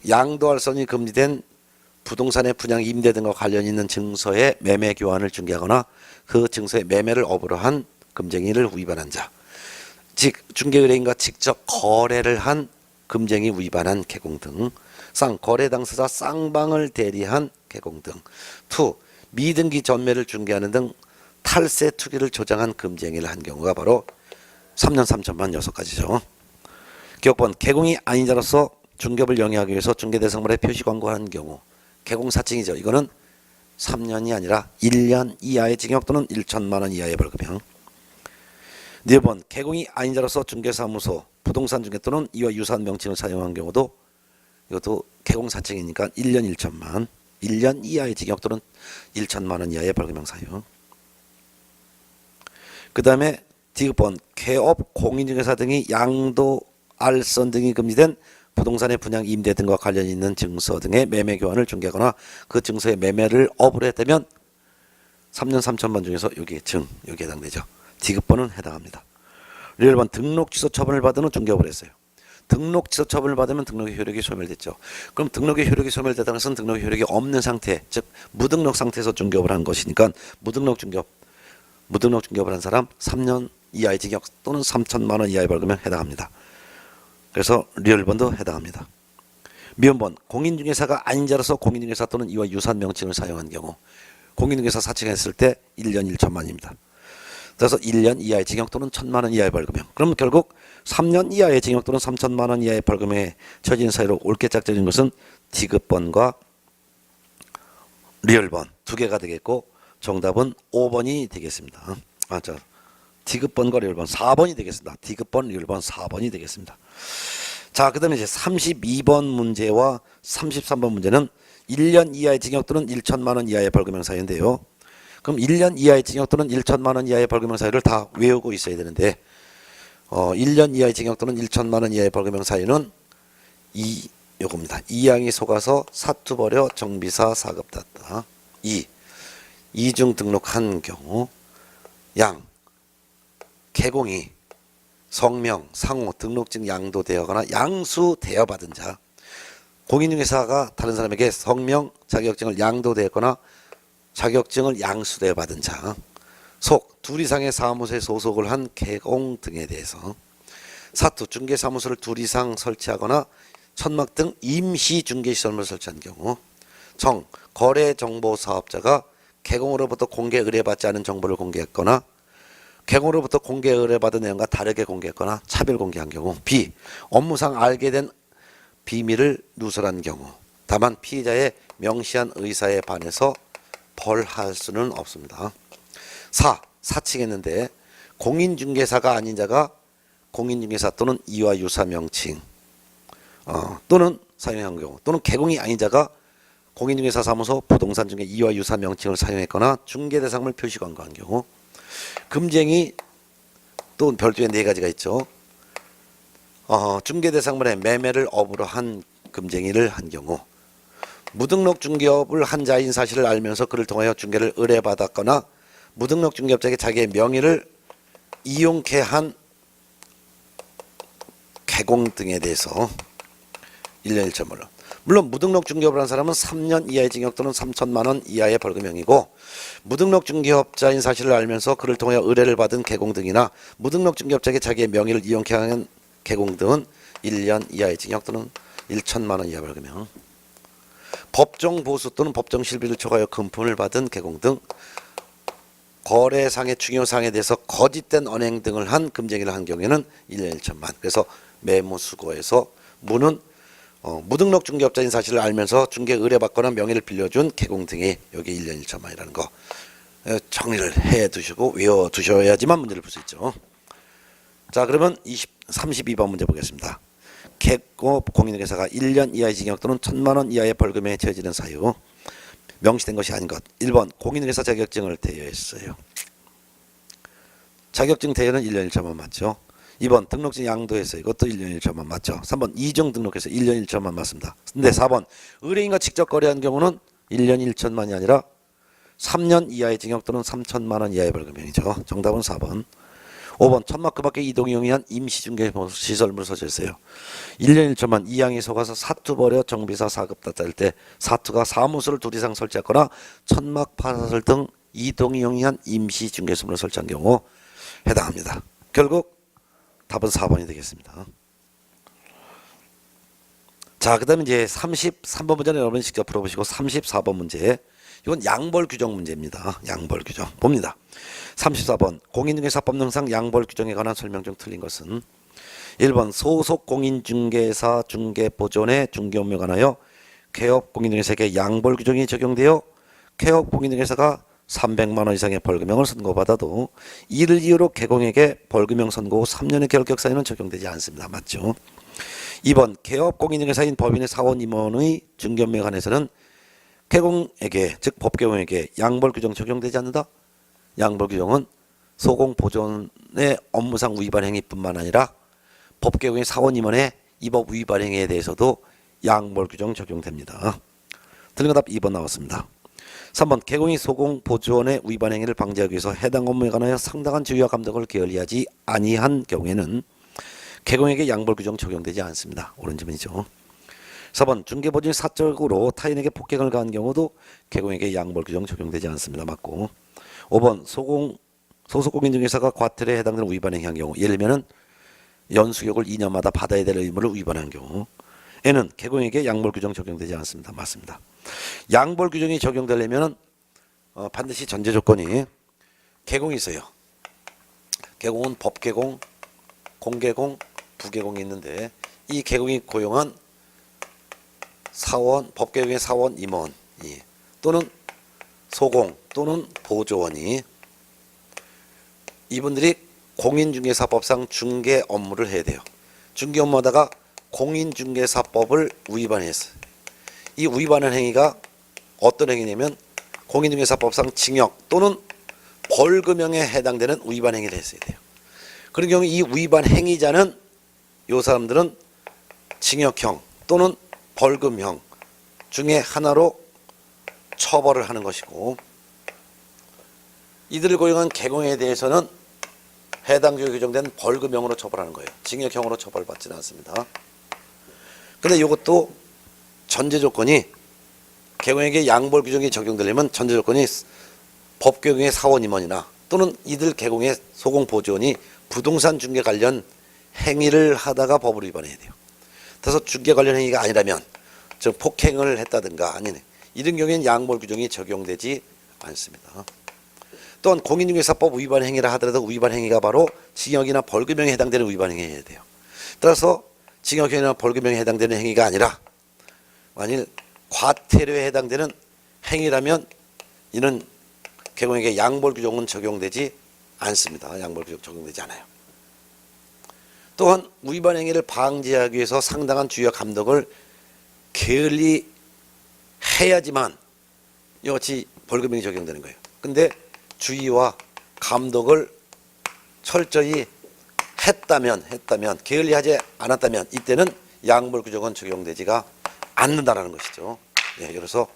양도할선이 금지된 부동산의 분양, 임대 등과 관련 있는 증서의 매매 교환을 중개하거나 그 증서의 매매를 업으로 한 금지 행위를 위반한 자. 즉 중개의뢰인과 직접 거래를 한 금지 행위 위반한 개공 등. 거래 당사자 쌍방을 대리한 개공 등. 미등기 전매를 중개하는 등 탈세 투기를 조장한 금지 행위를 한 경우가 바로 3년 3천만 6가지죠. 기억번 개공이 아닌 자로서 중개업을 영위하기 위해서 중개대상물에 표시 광고한 경우 개공사칭이죠. 이거는 3년이 아니라 1년 이하의 징역 또는 1천만 원 이하의 벌금형. 4번 개공이 아닌 자로서 중개사무소 부동산 중개 또는 이와 유사한 명칭을 사용한 경우도 이것도 개공사칭이니까 1년 1천만 1년 이하의 징역 또는 1천만 원 이하의 벌금형 사유. 그 다음에 디귿번 개업 공인중개사 등이 양도 알선 등이 금지된 부동산의 분양 임대 등과 관련이 있는 증서 등의 매매 교환을 중개하거나 그 증서의 매매를 업으로 했다면 3년 3천만 중에서 여기 여기에 해당되죠. 디귿번은 해당합니다. 1번 등록 취소 처분을 받은 후 중개업을 했어요. 등록 취소 처분을 받으면 등록의 효력이 소멸됐죠. 그럼 등록의 효력이 소멸되다는 것은 등록의 효력이 없는 상태, 즉 무등록 상태에서 중개업을 한 것이니까 무등록 중개업을 한 사람 3년 이하의 징역 또는 3천만 원 이하의 벌금에 해당합니다. 그래서 리얼번도 해당합니다. 미음번 공인중개사가 아닌 자로서 공인중개사 또는 이와 유사한 명칭을 사용한 경우 공인중개사 사칭했을 때 1년 1천만입니다. 그래서 1년 이하의 징역 또는 1천만 원 이하의 벌금형. 그럼 결국 3년 이하의 징역 또는 3천만 원 이하의 벌금에 처진 사유로 옳게 짝져진 것은 디귿번과 리얼번 두 개가 되겠고 정답은 5번이 되겠습니다. 디귿번과 리얼번 4번이 되겠습니다. 디귿번, 리얼번 4번이 되겠습니다. 자, 그 다음에 이제 32번 문제와 33번 문제는 1년 이하의 징역 또는 1천만 원 이하의 벌금형 사유인데요. 그럼 1년 이하의 징역 또는 1천만 원 이하의 벌금형 사유를 다 외우고 있어야 되는데 1년 이하의 징역 또는 1천만 원 이하의 벌금형 사유는 요겁니다. 이양이 속아서 사투 벌여 정비사 사급났다. 이중 등록한 경우 양 개공이 성명, 상호, 등록증 양도되어거나 양수되어 받은 자 공인중개사가 다른 사람에게 성명, 자격증을 양도되었거나 자격증을 양수되어 받은 자 속, 둘 이상의 사무소에 소속을 한 개공 등에 대해서 사투, 중개사무소를 둘 이상 설치하거나 천막 등 임시 중개시설물을 설치한 경우 정, 거래정보사업자가 개공으로부터 공개 의뢰받지 않은 정보를 공개했거나 개공으로부터 공개 의뢰받은 내용과 다르게 공개했거나 차별 공개한 경우 비. 업무상 알게 된 비밀을 누설한 경우 다만 피의자의 명시한 의사에 반해서 벌할 수는 없습니다. 4. 사칭했는데 공인중개사가 아닌 자가 공인중개사 또는 이와 유사 명칭 또는 사용한 경우 또는 개공이 아닌 자가 공인중개사 사무소 부동산 중개 이와 유사 명칭을 사용했거나 중개대상물 표시 광고한 경우 금쟁이 또 별도의 4가지가 있죠. 중개대상물의 매매를 업으로 한 금쟁이를 한 경우 무등록 중개업을 한 자인 사실을 알면서 그를 통하여 중개를 의뢰받았거나 무등록 중개업자에게 자기의 명의를 이용케 한 개공 등에 대해서 1년 1천만. 물론 무등록 중개업을 한 사람은 3년 이하의 징역 또는 3천만 원 이하의 벌금형이고 무등록 중개업자인 사실을 알면서 그를 통하여 의뢰를 받은 개공 등이나 무등록 중개업자에게 자기의 명의를 이용케 한 개공 등은 1년 이하의 징역 또는 1천만 원 이하 벌금형. 법정 보수 또는 법정 실비를 초과하여 금품을 받은 개공 등 거래상의 중요사항에 대해서 거짓된 언행 등을 한 금쟁이를 한 경우에는 1년 1천만. 그래서 매무수고에서 무는 무등록 중개업자인 사실을 알면서 중개 의뢰받거나 명의를 빌려준 개공 등이 여기 1년 1천만이라는 거 정리를 해 두시고 외워 두셔야지만 문제를 풀 수 있죠. 자, 그러면 32번 문제 보겠습니다. 개업 공인중개사가 1년 이하의 징역 또는 1천만 원 이하의 벌금에 처해지는 사유 명시된 것이 아닌 것. 1번 공인중개사 자격증을 대여했어요. 자격증 대여는 1년 1천만 맞죠. 2번 등록증 양도했어요. 이것도 1년 1천만 맞죠. 3번 이중 등록해서 1년 1천만 맞습니다. 근데 4번 의뢰인과 직접 거래한 경우는 1년 1천만이 아니라 3년 이하의 징역 또는 3천만 원 이하의 벌금형이죠. 정답은 4번. 5번 천막 그 밖에 이동이 용이한 임시중개시설물을 설치했어요. 1년 1천만 이양이 속아서 사투 벌여 정비사 사급다 짤 때 사투가 사무소를 둘 이상 설치했거나 천막 파사설 등 이동이 용이한 임시중개시설물을 설치한 경우 해당합니다. 결국 답은 4번이 되겠습니다. 자, 그 다음에 이제 33번 문제는 여러분이 직접 풀어보시고 34번 문제 이건 양벌 규정 문제입니다. 양벌 규정 봅니다. 34번 공인중개사법 능상 양벌 규정에 관한 설명 중 틀린 것은 1번 소속 공인중개사 중개보존의 중개업무에 관하여 개업 공인중개사에게 양벌 규정이 적용되어 개업 공인중개사가 300만 원 이상의 벌금형을 선고받아도 이를 이유로 개공에게 벌금형 선고 후 3년의 결격 사유는 적용되지 않습니다. 맞죠? 2번 개업 공인중개사인 법인의 사원 임원의 중개업무에 관해서는 개공에게 즉 법개공에게 양벌 규정 적용되지 않는다. 양벌 규정은 소공 보존의 업무상 위반 행위뿐만 아니라 법개공의 사원 임원의 이 법 위반 행위에 대해서도 양벌 규정 적용됩니다. 틀린 거 답 2번 나왔습니다. 3번 개공이 소공 보존의 위반 행위를 방지하기 위해서 해당 업무에 관하여 상당한 주의와 감독을 게을리하지 아니한 경우에는 개공에게 양벌 규정 적용되지 않습니다. 옳은 질문이죠. 4번 중개보증이 사적으로 타인에게 폭행을 가한 경우도 개공에게 양벌 규정 적용되지 않습니다. 맞고 5번 소속 공인중개사가 과태료에 해당되는 위반 행위한 경우 예를 들면 연수격을 2년마다 받아야 될 의무를 위반한 경우에는 개공에게 양벌 규정 적용되지 않습니다. 맞습니다. 양벌 규정이 적용되려면 반드시 전제 조건이 개공이 있어요. 개공은 법개공, 공개공, 부개공이 있는데 이 개공이 고용한 사원, 법개공의 사원 임원이 또는 소공 또는 보조원이 이분들이 공인중개사법상 중개 업무를 해야 돼요. 중개 업무하다가 공인중개사법을 위반했어요. 이 위반한 행위가 어떤 행위냐면 공인중개사법상 징역 또는 벌금형에 해당되는 위반 행위를 했어야 돼요. 그런 경우 이 위반 행위자는 이 사람들은 징역형 또는 벌금형 중에 하나로 처벌을 하는 것이고 이들을 고용한 개공에 대해서는 해당 규정에 규정된 벌금형으로 처벌하는 거예요. 징역형으로 처벌받지는 않습니다. 근데 이것도 전제 조건이 개공에게 양벌 규정이 적용되려면 전제 조건이 법개공의 사원 임원이나 또는 이들 개공의 소공 보조원이 부동산 중개 관련 행위를 하다가 법을 위반해야 돼요. 그래서 중개 관련 행위가 아니라면 즉 폭행을 했다든가 아니네 이런 경우에는 양벌 규정이 적용되지 않습니다. 또한 공인중개사법 위반 행위라 하더라도 위반 행위가 바로 징역이나 벌금형에 해당되는 위반 행위여야 돼요. 따라서 징역형이나 벌금형에 해당되는 행위가 아니라 만일 과태료에 해당되는 행위라면 이는 개공에게 양벌 규정은 적용되지 않습니다. 양벌 규정 적용되지 않아요. 또한 위반 행위를 방지하기 위해서 상당한 주의와 감독을 게을리 해야지만 이같이 벌금형이 적용되는 거예요. 근데 주의와 감독을 철저히 했다면 게을리하지 않았다면 이때는 양벌 규정은 적용되지가 않는다라는 것이죠. 예, 그래서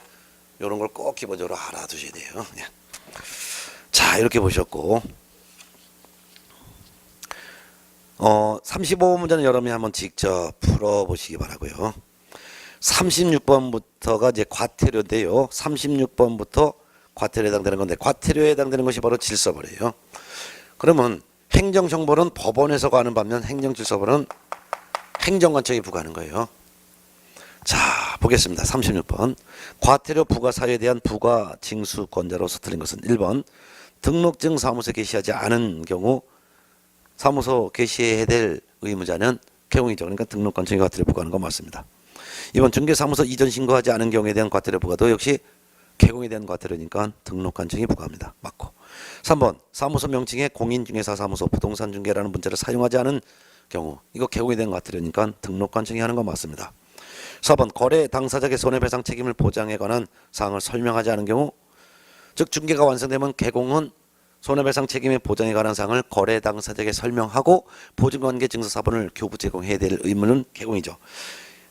이런 걸 꼭 기본적으로 알아두셔야 돼요. 예. 자, 이렇게 보셨고 35번 문제는 여러분이 한번 직접 풀어보시기 바라고요. 36번부터가 이제 과태료인데요. 36번부터 과태료에 해당되는 건데 과태료에 해당되는 것이 바로 질서벌이에요. 그러면 행정정벌은 법원에서 가는 반면 행정질서벌은 행정관청이 부과하는 거예요. 자, 보겠습니다. 36번 과태료 부과 사유에 대한 부과 징수권자로서 틀린 것은 1번 등록증 사무소에 게시하지 않은 경우 사무소 게시해야 될 의무자는 개공이죠. 그러니까 등록관청이 과태료 부과하는 건 맞습니다. 2번 중개사무소 이전 신고하지 않은 경우에 대한 과태료 부과도 역시 개공에 대한 과태료니까 등록관청이 부과합니다. 맞고 3번 사무소 명칭에 공인중개사 사무소 부동산중개라는 문자를 사용하지 않은 경우 이거 개공에 대한 과태료니까 등록관청이 하는 건 맞습니다. 4번 거래 당사자의 손해배상 책임을 보장에 관한 사항을 설명하지 않은 경우 즉 중개가 완성되면 개공은 손해배상 책임의 보장에 관한 사항을 거래 당사자에게 설명하고 보증관계 증서사본을 교부 제공해야 될 의무는 개공이죠.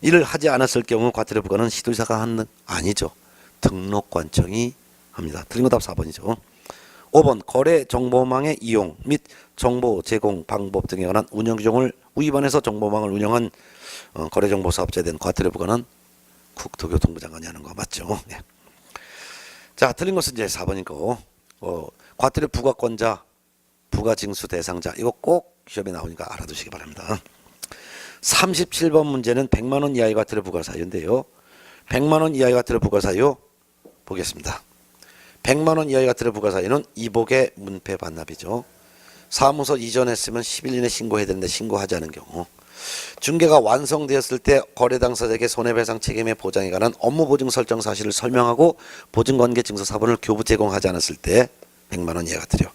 이를 하지 않았을 경우 과태료 부과는 시도지사가 하는 아니죠. 등록관청이 합니다. 틀린 거 답 4번이죠. 5번 거래 정보망의 이용 및 정보 제공 방법 등에 관한 운영 규정을 위반해서 정보망을 운영한 거래정보 사업자에 대한 과태료 부과는 국토교통부 장관이 하는 거 맞죠? 네. 자, 틀린 것은 이제 4번이고 과태료 부과권자, 부과징수 대상자 이거 꼭 시험에 나오니까 알아두시기 바랍니다. 37번 문제는 100만 원 이하의 과태료 부과 사유인데요. 100만 원 이하의 과태료 부과 사유 보겠습니다. 100만 원 이하의 과태료 부과 사유는 이복의 문패 반납이죠. 사무소 이전했으면 10일 이내 신고해야 되는데 신고하지 않은 경우, 중개가 완성되었을 때 거래 당사자에게 손해배상 책임의 보장에 관한 업무 보증 설정 사실을 설명하고 보증관계 증서 사본을 교부 제공하지 않았을 때 100만 원 이하 과태료.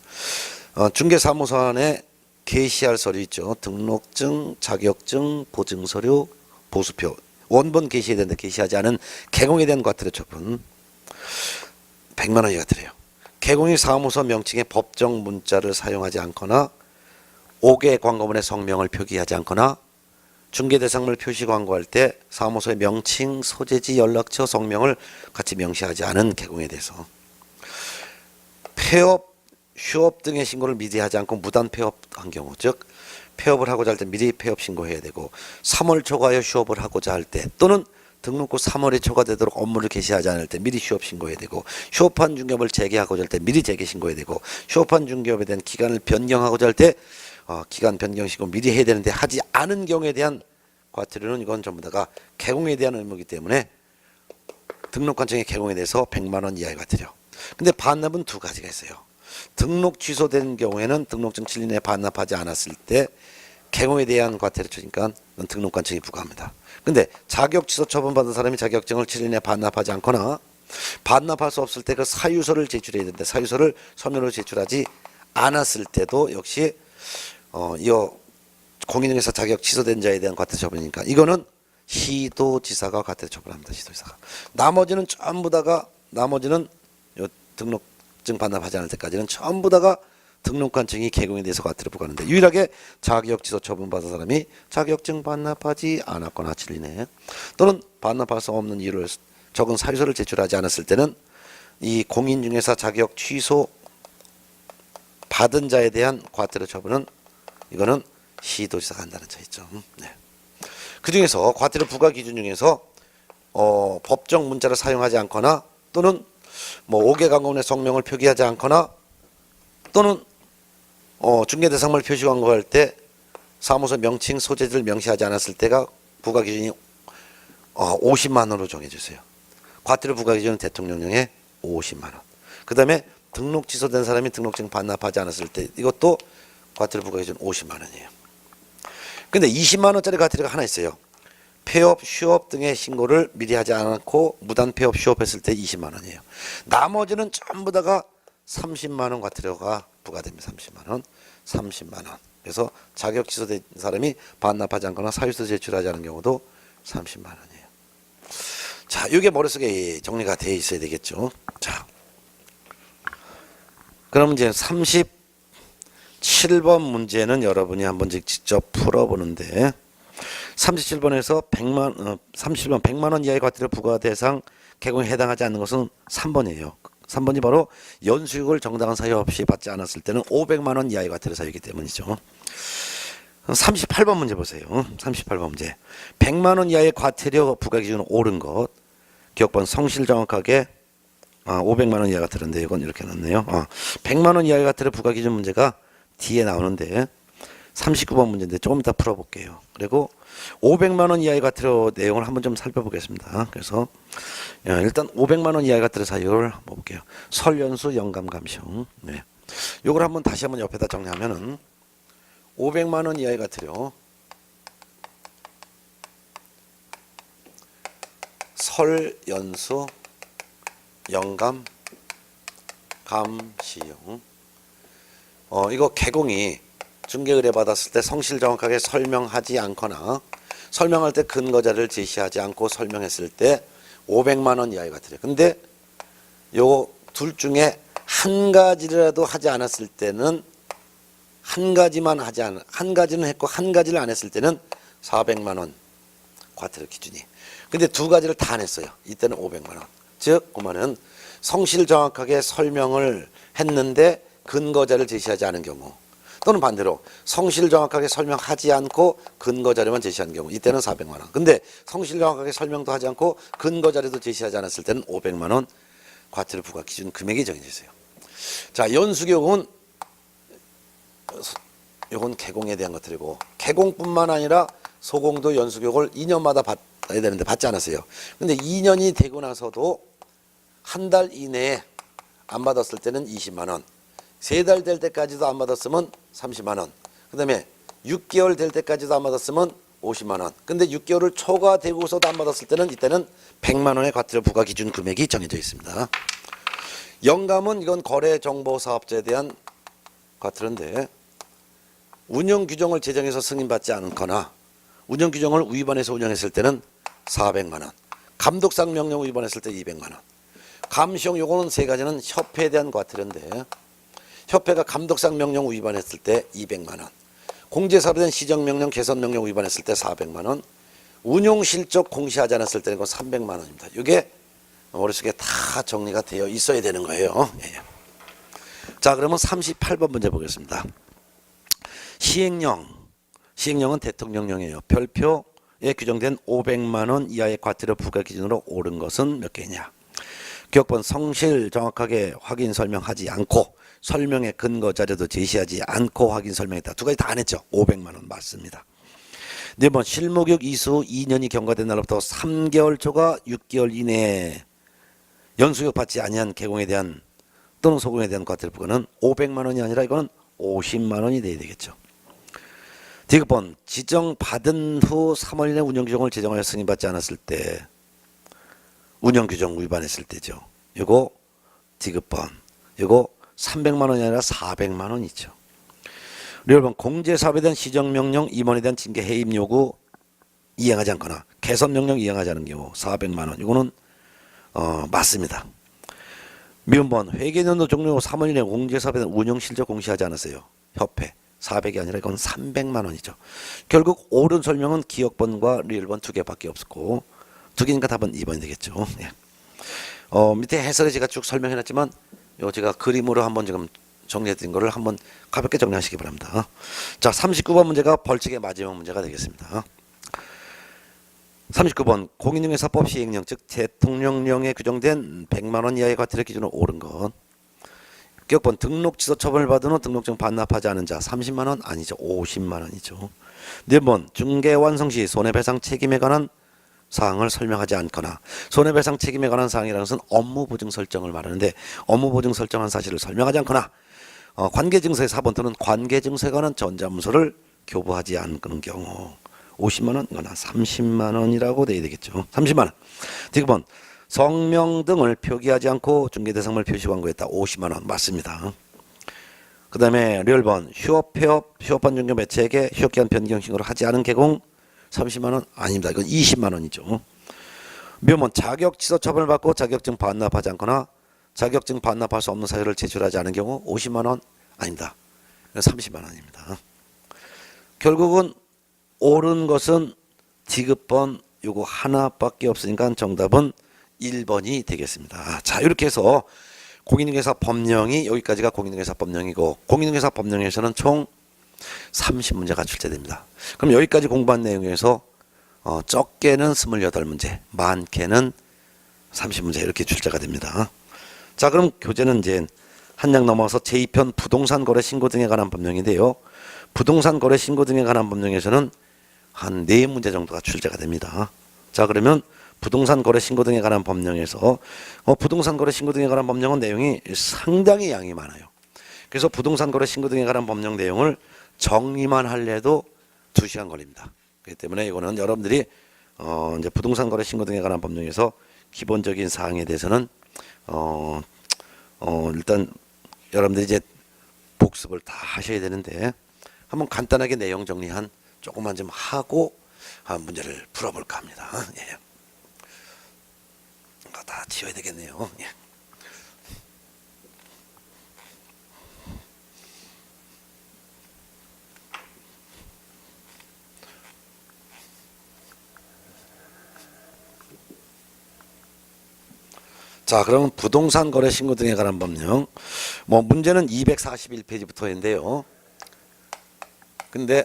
중개사무소 안에 게시할 서류 있죠. 등록증, 자격증, 보증서류, 보수표. 원본 게시해야 되는데 게시하지 않은 개공에 대한 과태료 처분 100만 원 이하 과태료요. 개공이 사무소 명칭에 법정 문자를 사용하지 않거나 5개 광고문의 성명을 표기하지 않거나 중개 대상물 표시 광고할 때 사무소의 명칭, 소재지, 연락처, 성명을 같이 명시하지 않은 개공에 대해서 폐업, 휴업 등의 신고를 미리 하지 않고 무단 폐업한 경우, 즉 폐업을 하고자 할 때 미리 폐업 신고해야 되고 3월 초과하여 휴업을 하고자 할 때 또는 등록 후 3월이 초과되도록 업무를 개시하지 않을 때 미리 휴업 신고해야 되고 휴업한 중개업을 재개하고자 할 때 미리 재개 신고해야 되고 휴업한 중개업에 대한 기간을 변경하고자 할 때 기간 변경 신고 미리 해야 되는데 하지 않은 경우에 대한 과태료는 이건 전부 다가 개공에 대한 의무이기 때문에 등록관청의 개공에 대해서 100만 원 이하의 과태료. 근데 반납은 두 가지가 있어요. 등록 취소된 경우에는 등록증 7일 내에 반납하지 않았을 때 개공에 대한 과태료 치니까 등록관청이 부과합니다. 근데 자격 취소 처분받은 사람이 자격증을 7일 내에 반납하지 않거나 반납할 수 없을 때 그 사유서를 제출해야 되는데 사유서를 서면으로 제출하지 않았을 때도 역시 이 공인중개사 자격 취소된 자에 대한 과태료 처분이니까 이거는 시도지사가 과태료 처분합니다. 시도지사가. 나머지는 전부 다가 나머지는 요 등록증 반납하지 않을 때까지는 전부 다가 등록관청이 개공에 대해서 과태료 부과하는데 유일하게 자격 취소 처분받은 사람이 자격증 반납하지 않았거나 7일 내에 또는 반납할 수 없는 이유를 적은 사유서를 제출하지 않았을 때는 이 공인중개사 자격 취소 받은 자에 대한 과태료 처분은 이거는 시도지사가 한다는 차이죠. 네. 그 중에서 과태료 부과 기준 중에서 법정 문자를 사용하지 않거나 또는 뭐 5개 광고문의 성명을 표기하지 않거나 또는 중개 대상물 표시 광고할 때 사무소 명칭, 소재지를 명시하지 않았을 때가 부과 기준이 50만 원으로 정해주세요. 과태료 부과 기준은 대통령령에 50만 원. 그 다음에 등록 취소된 사람이 등록증 반납하지 않았을 때 이것도 과태료 부과 기준 50만 원이에요. 근데 20만 원짜리 과태료가 하나 있어요. 폐업, 휴업 등의 신고를 미리 하지 않고 무단 폐업, 휴업했을 때 20만 원이에요. 나머지는 전부 다가 30만 원 과태료가 부과됩니다. 30만 원, 30만 원. 그래서 자격 취소된 사람이 반납하지 않거나 사유서 제출하지 않은 경우도 30만 원이에요. 자, 이게 머릿속에 정리가 되어 있어야 되겠죠. 자, 그럼 이제 37번 문제는 여러분이 한번 직접 풀어보는데 37번에서 30번 100만 원 이하의 과태료 부과 대상 개공에 해당하지 않는 것은 3번이에요. 3번이 바로 연수익을 정당한 사유 없이 받지 않았을 때는 500만 원 이하의 과태료 사유이기 때문이죠. 38번 문제 보세요. 38번 문제. 100만 원 이하의 과태료 부과 기준은 옳은 것. 기억번 성실 정확하게 500만 원 이하가 되는데 이건 이렇게 넣네요. 100만 원 이하의 과태료 부과 기준 문제가 뒤에 나오는데 39번 문제인데 조금 이따 풀어볼게요. 그리고 500만 원 이하의 과태료 내용을 한번 좀 살펴보겠습니다. 그래서 일단 500만 원 이하의 과태료 사유를 한번 볼게요. 설연수 영감 감형. 네. 요걸 한번 다시 한번 옆에다 정리하면은 500만 원 이하의 과태료 설연수 영감 감시용. 이거 개공이 중개 의뢰 받았을 때 성실 정확하게 설명하지 않거나 설명할 때 근거 자료를 제시하지 않고 설명했을 때 500만 원 이하의 과태료. 근데 요 둘 중에 한 가지라도 하지 않았을 때는 한 가지는 했고 한 가지를 안 했을 때는 400만 원 과태료 기준이. 근데 두 가지를 다 안 했어요. 이때는 500만 원. 즉 그러면은 성실 정확하게 설명을 했는데 근거 자료를 제시하지 않은 경우 또는 반대로 성실 정확하게 설명하지 않고 근거 자료만 제시한 경우 이때는 400만 원. 근데 성실 정확하게 설명도 하지 않고 근거 자료도 제시하지 않았을 때는 500만 원 과태료 부과 기준 금액이 정해져 있어요. 자, 연수경은 이건 개공에 대한 것들이고 개공뿐만 아니라 소공도 연수교육을 2년마다 받아야 되는데 받지 않았어요. 근데 2년이 되고 나서도 한 달 이내에 안 받았을 때는 20만 원. 3달 될 때까지도 안 받았으면 30만 원. 그다음에 6개월 될 때까지도 안 받았으면 50만 원. 근데 6개월을 초과되고서도 안 받았을 때는 이때는 100만 원의 과태료 부과 기준 금액이 정해져 있습니다. 영감은 이건 거래정보사업자에 대한 과태료인데 운영 규정을 제정해서 승인받지 않거나 운영 규정을 위반해서 운영했을 때는 400만 원. 감독상 명령 위반했을 때 200만 원. 감시용 요거는 세 가지는 협회에 대한 과태료인데 협회가 감독상 명령 위반했을 때 200만 원. 공제사업에 대한 시정명령 개선 명령 위반했을 때 400만 원. 운용실적 공시하지 않았을 때는 300만 원입니다. 이게 머릿속에 다 정리가 되어 있어야 되는 거예요. 예. 자, 그러면 38번 문제 보겠습니다. 시행령은 대통령령이에요. 별표에 규정된 500만 원 이하의 과태료 부과 기준으로 옳은 것은 몇 개냐. 기억번 성실 정확하게 확인 설명하지 않고 설명의 근거 자료도 제시하지 않고 확인 설명했다. 두 가지 다 안 했죠. 500만 원 맞습니다. 네 번 실무교육 이수 2년이 경과된 날로부터 3개월 초과 6개월 이내에 연수교육 받지 아니한 개공에 대한 또는 소공에 대한 과태료 부과는 500만 원이 아니라 이거는 50만 원이 돼야 되겠죠. 디귿번 지정받은 후 3월 이내 운영규정을 제정하여 승인받지 않았을 때 운영규정 위반했을 때죠. 요거 디귿번 요거 300만 원이 아니라 400만 원이죠. 리얼번 공제사업에 대한 시정명령 임원에 대한 징계 해임 요구 이행하지 않거나 개선명령 이행하지 않은 경우 400만 원. 이거는 맞습니다. 미음번 회계연도 종료 후 3월 이내 공제사업에 대한 운영실적 공시하지 않았어요. 협회 400이 아니라 이건 300만 원이죠. 결국 옳은 설명은 기억번과 리얼번 두 개밖에 없었고 두 개니까 답은 2번이 되겠죠. 예. 밑에 해설에 제가 쭉 설명해놨지만 요 제가 그림으로 한번 지금 정리해드린 거를 한번 가볍게 정리하시기 바랍니다. 자, 39번 문제가 벌칙의 마지막 문제가 되겠습니다. 39번 공인중개사법 시행령 즉 대통령령에 규정된 100만 원 이하의 과태료 기준으로 옳은 것. 기억번 등록 취소 처분을 받은 후 등록증 반납하지 않은 자 30만 원 아니죠. 50만 원이죠. 4번 중개 완성 시 손해배상 책임에 관한 사항을 설명하지 않거나 손해배상 책임에 관한 사항이라는 것은 업무 보증 설정을 말하는데 업무 보증 설정한 사실을 설명하지 않거나 관계증서의 4번 또는 관계증서에 관한 전자문서를 교부하지 않는 경우 50만 원, 이거나 30만 원이라고 돼야 되겠죠. 30만 원. 디귿번 성명 등을 표기하지 않고 중개대상물 표시 광고했다. 50만 원 맞습니다. 그 다음에 리얼번 휴업반 중개 매체에게 휴업기한 변경 신고를 하지 않은 개공 30만 원 아닙니다. 이건 20만 원이죠. 묘문 자격 취소 처분을 받고 자격증 반납하지 않거나 자격증 반납할 수 없는 사유를 제출하지 않은 경우 50만 원 아닙니다. 30만 원입니다. 결국은 옳은 것은 디귿번 요거 하나밖에 없으니까 정답은 1번이 되겠습니다. 자, 이렇게 해서 공인중개사 법령이 여기까지가 공인중개사 법령이고 공인중개사 법령에서는 총 30문제가 출제됩니다. 그럼 여기까지 공부한 내용에서 적게는 28문제, 많게는 30문제 이렇게 출제가 됩니다. 자, 그럼 교재는 이제 한 장 넘어서 제2편 부동산 거래 신고 등에 관한 법령인데요. 부동산 거래 신고 등에 관한 법령에서는 한 4문제 정도가 출제가 됩니다. 자, 그러면 부동산 거래 신고 등에 관한 법령에서 부동산 거래 신고 등에 관한 법령은 내용이 상당히 양이 많아요. 그래서 부동산 거래 신고 등에 관한 법령 내용을 정리만 할래도 2시간 걸립니다. 그렇기 때문에 이거는 여러분들이 이제 부동산 거래 신고 등에 관한 법령에서 기본적인 사항에 대해서는 일단 여러분들이 이제 복습을 다 하셔야 되는데 한번 간단하게 내용 정리한 조금만 좀 하고 문제를 풀어볼까 합니다. 예. 다 지워야 되겠네요. 예. 자, 그러면 부동산 거래 신고 등에 관한 법령. 문제는 241페이지부터인데요. 근데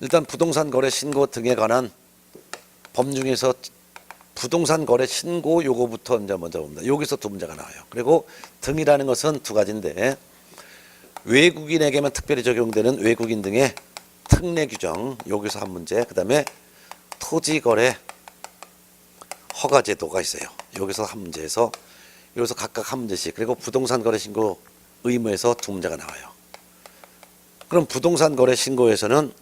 일단 부동산 거래 신고 등에 관한 법 중에서 부동산 거래 신고 요거부터 이제 먼저 봅니다. 여기서 두 문제가 나와요. 그리고 등이라는 것은 두 가지인데 외국인에게만 특별히 적용되는 외국인 등의 특례 규정 여기서 한 문제. 그다음에 토지 거래 허가 제도가 있어요. 여기서 한 문제에서 여기서 각각 한 문제씩, 그리고 부동산 거래 신고 의무에서 두 문제가 나와요. 그럼 부동산 거래 신고에서는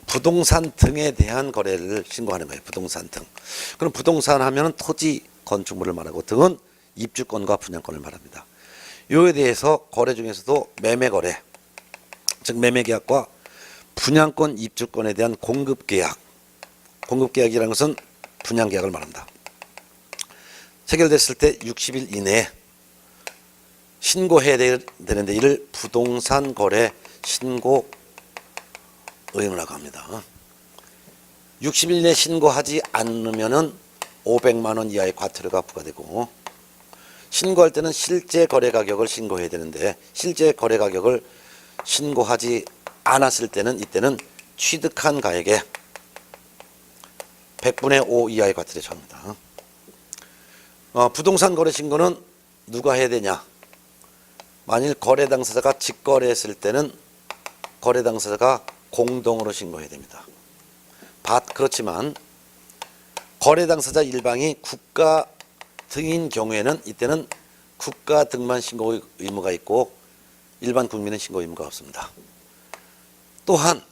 부동산 등에 대한 거래를 신고하는 거예요. 부동산 등. 그럼 부동산 하면은 토지, 건축물을 말하고, 등은 입주권과 분양권을 말합니다. 이에 대해서 거래 중에서도 매매 거래, 즉 매매 계약과 분양권, 입주권에 대한 공급 계약, 공급 계약이라는 것은 분양 계약을 말합니다. 체결됐을 때 60일 이내에 신고해야 되는데, 이를 부동산 거래 신고 의무라고 합니다. 60일 내에 신고하지 않으면은 500만 원 이하의 과태료가 부과되고, 신고할 때는 실제 거래 가격을 신고해야 되는데, 실제 거래 가격을 신고하지 않았을 때는, 이때는 취득한 가액의 100분의 5 이하의 과태료를 처합니다. 부동산 거래 신고는 누가 해야 되냐? 만일 거래 당사자가 직거래했을 때는 거래 당사자가 공동으로 신고해야 됩니다. 그렇지만 거래 당사자 일방이 국가 등인 경우에는, 이때는 국가 등만 신고 의무가 있고 일반 국민은 신고 의무가 없습니다. 또한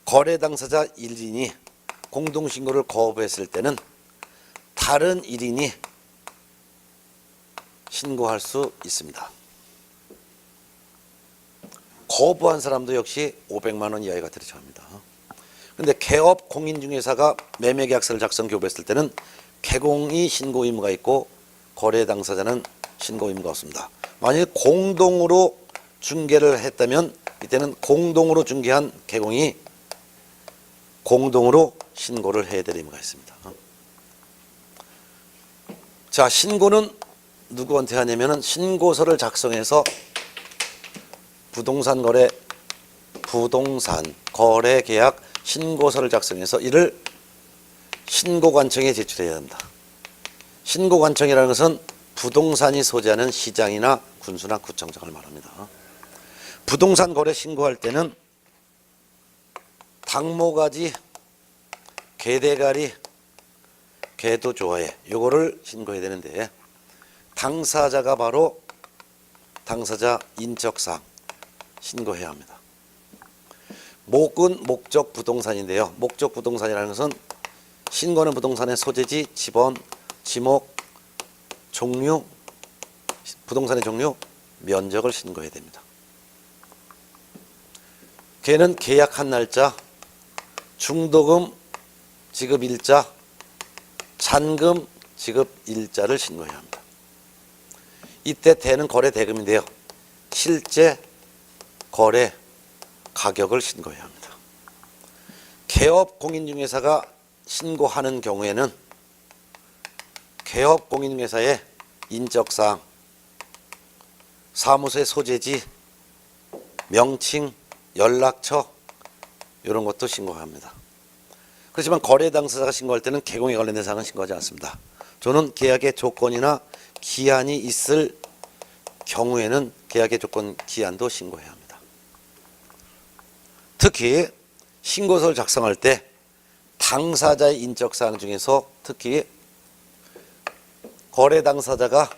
거래 당사자 1인이 공동 신고를 거부했을 때는 다른 1인이 신고할 수 있습니다. 거부한 사람도 역시 500만 원 이하의 과태료를 처합니다. 그런데 개업 공인중개사가 매매계약서를 작성 교부했을 때는 개공이 신고 의무가 있고 거래 당사자는 신고 의무가 없습니다. 만일 공동으로 중개를 했다면, 이때는 공동으로 중개한 개공이 공동으로 신고를 해야 될 의무가 있습니다. 자, 신고는 누구한테 하냐면은 신고서를 작성해서 부동산 거래 계약 신고서를 작성해서 이를 신고관청에 제출해야 합니다. 신고관청이라는 것은 부동산이 소재하는 시장이나 군수나 구청장을 말합니다. 부동산 거래 신고할 때는 당모가지, 개대가리, 개도조화에 요거를 신고해야 되는데, 당사자가 바로 당사자 인적사항 신고해야 합니다. 목은 목적 부동산인데요. 목적 부동산이라는 것은 신고하는 부동산의 소재지, 지번, 지목, 종류, 부동산의 종류, 면적을 신고해야 됩니다. 걔는 계약한 날짜, 중도금 지급 일자, 잔금 지급 일자를 신고해야 합니다. 이때 대는 거래 대금인데요. 실제 거래 가격을 신고해야 합니다. 개업 공인중개사가 신고하는 경우에는 개업 공인중개사의 인적사항, 사무소의 소재지, 명칭, 연락처 이런 것도 신고합니다. 그렇지만 거래 당사자가 신고할 때는 개공에 관련된 사항은 신고하지 않습니다. 저는 계약의 조건이나 기한이 있을 경우에는 계약의 조건, 기한도 신고해야 합니다. 특히 신고서를 작성할 때 당사자의 인적사항 중에서 특히 거래 당사자가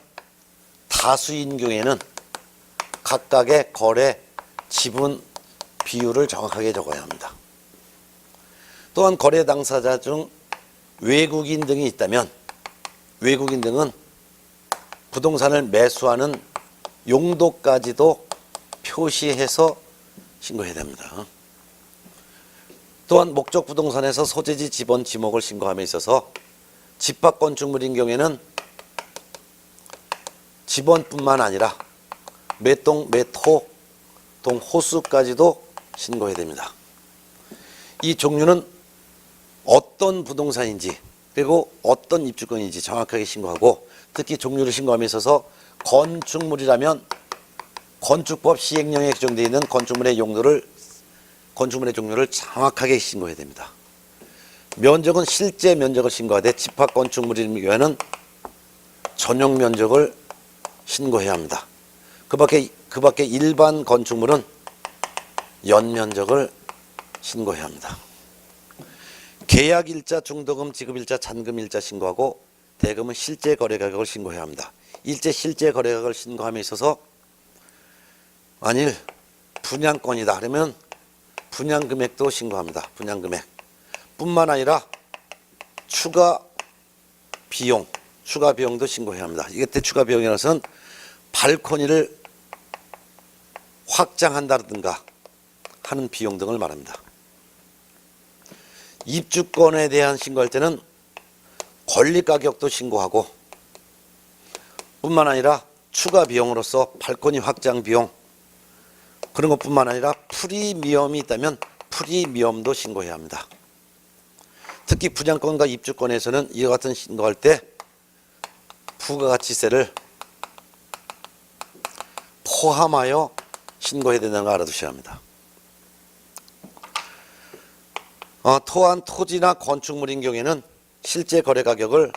다수인 경우에는 각각의 거래 지분 비율을 정확하게 적어야 합니다. 또한 거래 당사자 중 외국인 등이 있다면, 외국인 등은 부동산을 매수하는 용도까지도 표시해서 신고해야 됩니다. 또한 목적 부동산에서 소재지, 지번, 지목을 신고함에 있어서 집합 건축물인 경우에는 지번뿐만 아니라 매동, 매토, 동 호수까지도 신고해야 됩니다. 이 종류는 어떤 부동산인지 그리고 어떤 입주권인지 정확하게 신고하고, 특히 종류를 신고함에 있어서 건축물이라면 건축법 시행령에 규정되어 있는 건축물의 종류를 정확하게 신고해야 됩니다. 면적은 실제 면적을 신고하되 집합 건축물인 경우에는 전용 면적을 신고해야 합니다. 그 밖에 일반 건축물은 연면적을 신고해야 합니다. 계약일자, 중도금, 지급일자, 잔금일자 신고하고 대금은 실제 거래가격을 신고해야 합니다. 실제 거래가격을 신고함에 있어서 만일 분양권이다 그러면 분양금액도 신고합니다. 분양금액 뿐만 아니라 추가 비용도 신고해야 합니다. 이때 추가 비용이라는 것은 발코니를 확장한다든가 하는 비용 등을 말합니다. 입주권에 대한 신고할 때는 권리가격도 신고하고 뿐만 아니라 추가 비용으로서 발코니 확장 비용 그런 것뿐만 아니라 프리미엄이 있다면 프리미엄도 신고해야 합니다. 특히 분양권과 입주권에서는 이와 같은 신고할 때 부가가치세를 포함하여 신고해야 된다는 걸 알아두셔야 합니다. 또한 토지나 건축물인 경우에는 실제 거래 가격을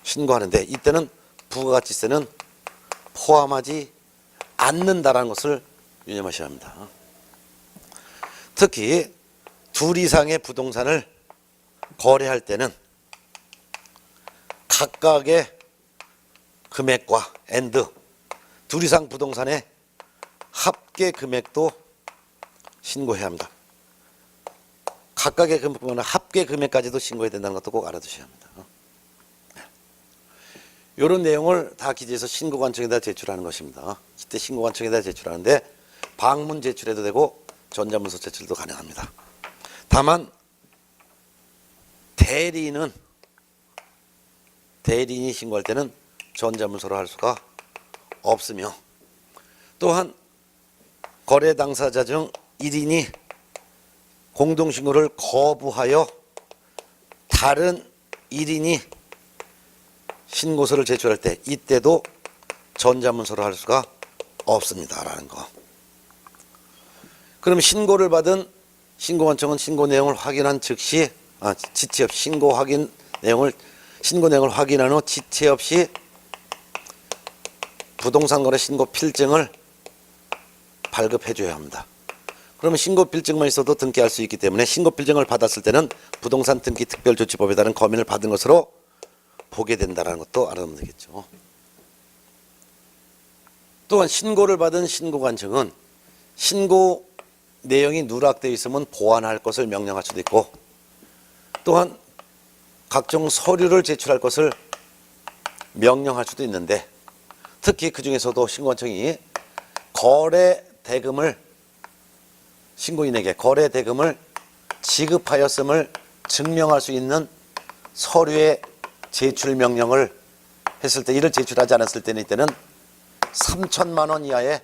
신고하는데 이때는 부가가치세는 포함하지 않는다라는 것을 유념하셔야 합니다. 특히 둘 이상의 부동산을 거래할 때는 각각의 금액과 둘 이상 부동산의 합계 금액도 신고해야 합니다. 각각의 금액보다는 합계 금액까지도 신고해야 된다는 것도 꼭 알아두셔야 합니다. 이런 내용을 다 기재해서 신고관청에다 제출하는 것입니다. 이때 신고관청에다 제출하는데 방문 제출해도 되고 전자문서 제출도 가능합니다. 다만 대리인이 신고할 때는 전자문서로 할 수가 없으며 또한 거래 당사자 중 1인이 공동신고를 거부하여 다른 1인이 신고서를 제출할 때 이때도 전자문서로 할 수가 없습니다라는 거. 그럼 신고를 받은 신고관청은 신고 내용을 확인한 즉시 지체 없이 신고 내용을 확인한 후 지체 없이 부동산 거래 신고 필증을 발급해 줘야 합니다. 그러면 신고 필증만 있어도 등기할 수 있기 때문에 신고 필증을 받았을 때는 부동산 등기 특별조치법에 따른 검인을 받은 것으로 보게 된다는 것도 알아두면 되겠죠. 또한 신고를 받은 신고관청은 신고 내용이 누락되어 있으면 보완할 것을 명령할 수도 있고 또한 각종 서류를 제출할 것을 명령할 수도 있는데 특히 그 중에서도 신고관청이 신고인에게 거래 대금을 지급하였음을 증명할 수 있는 서류의 제출 명령을 했을 때 이를 제출하지 않았을 때는 이때는 3천만 원 이하의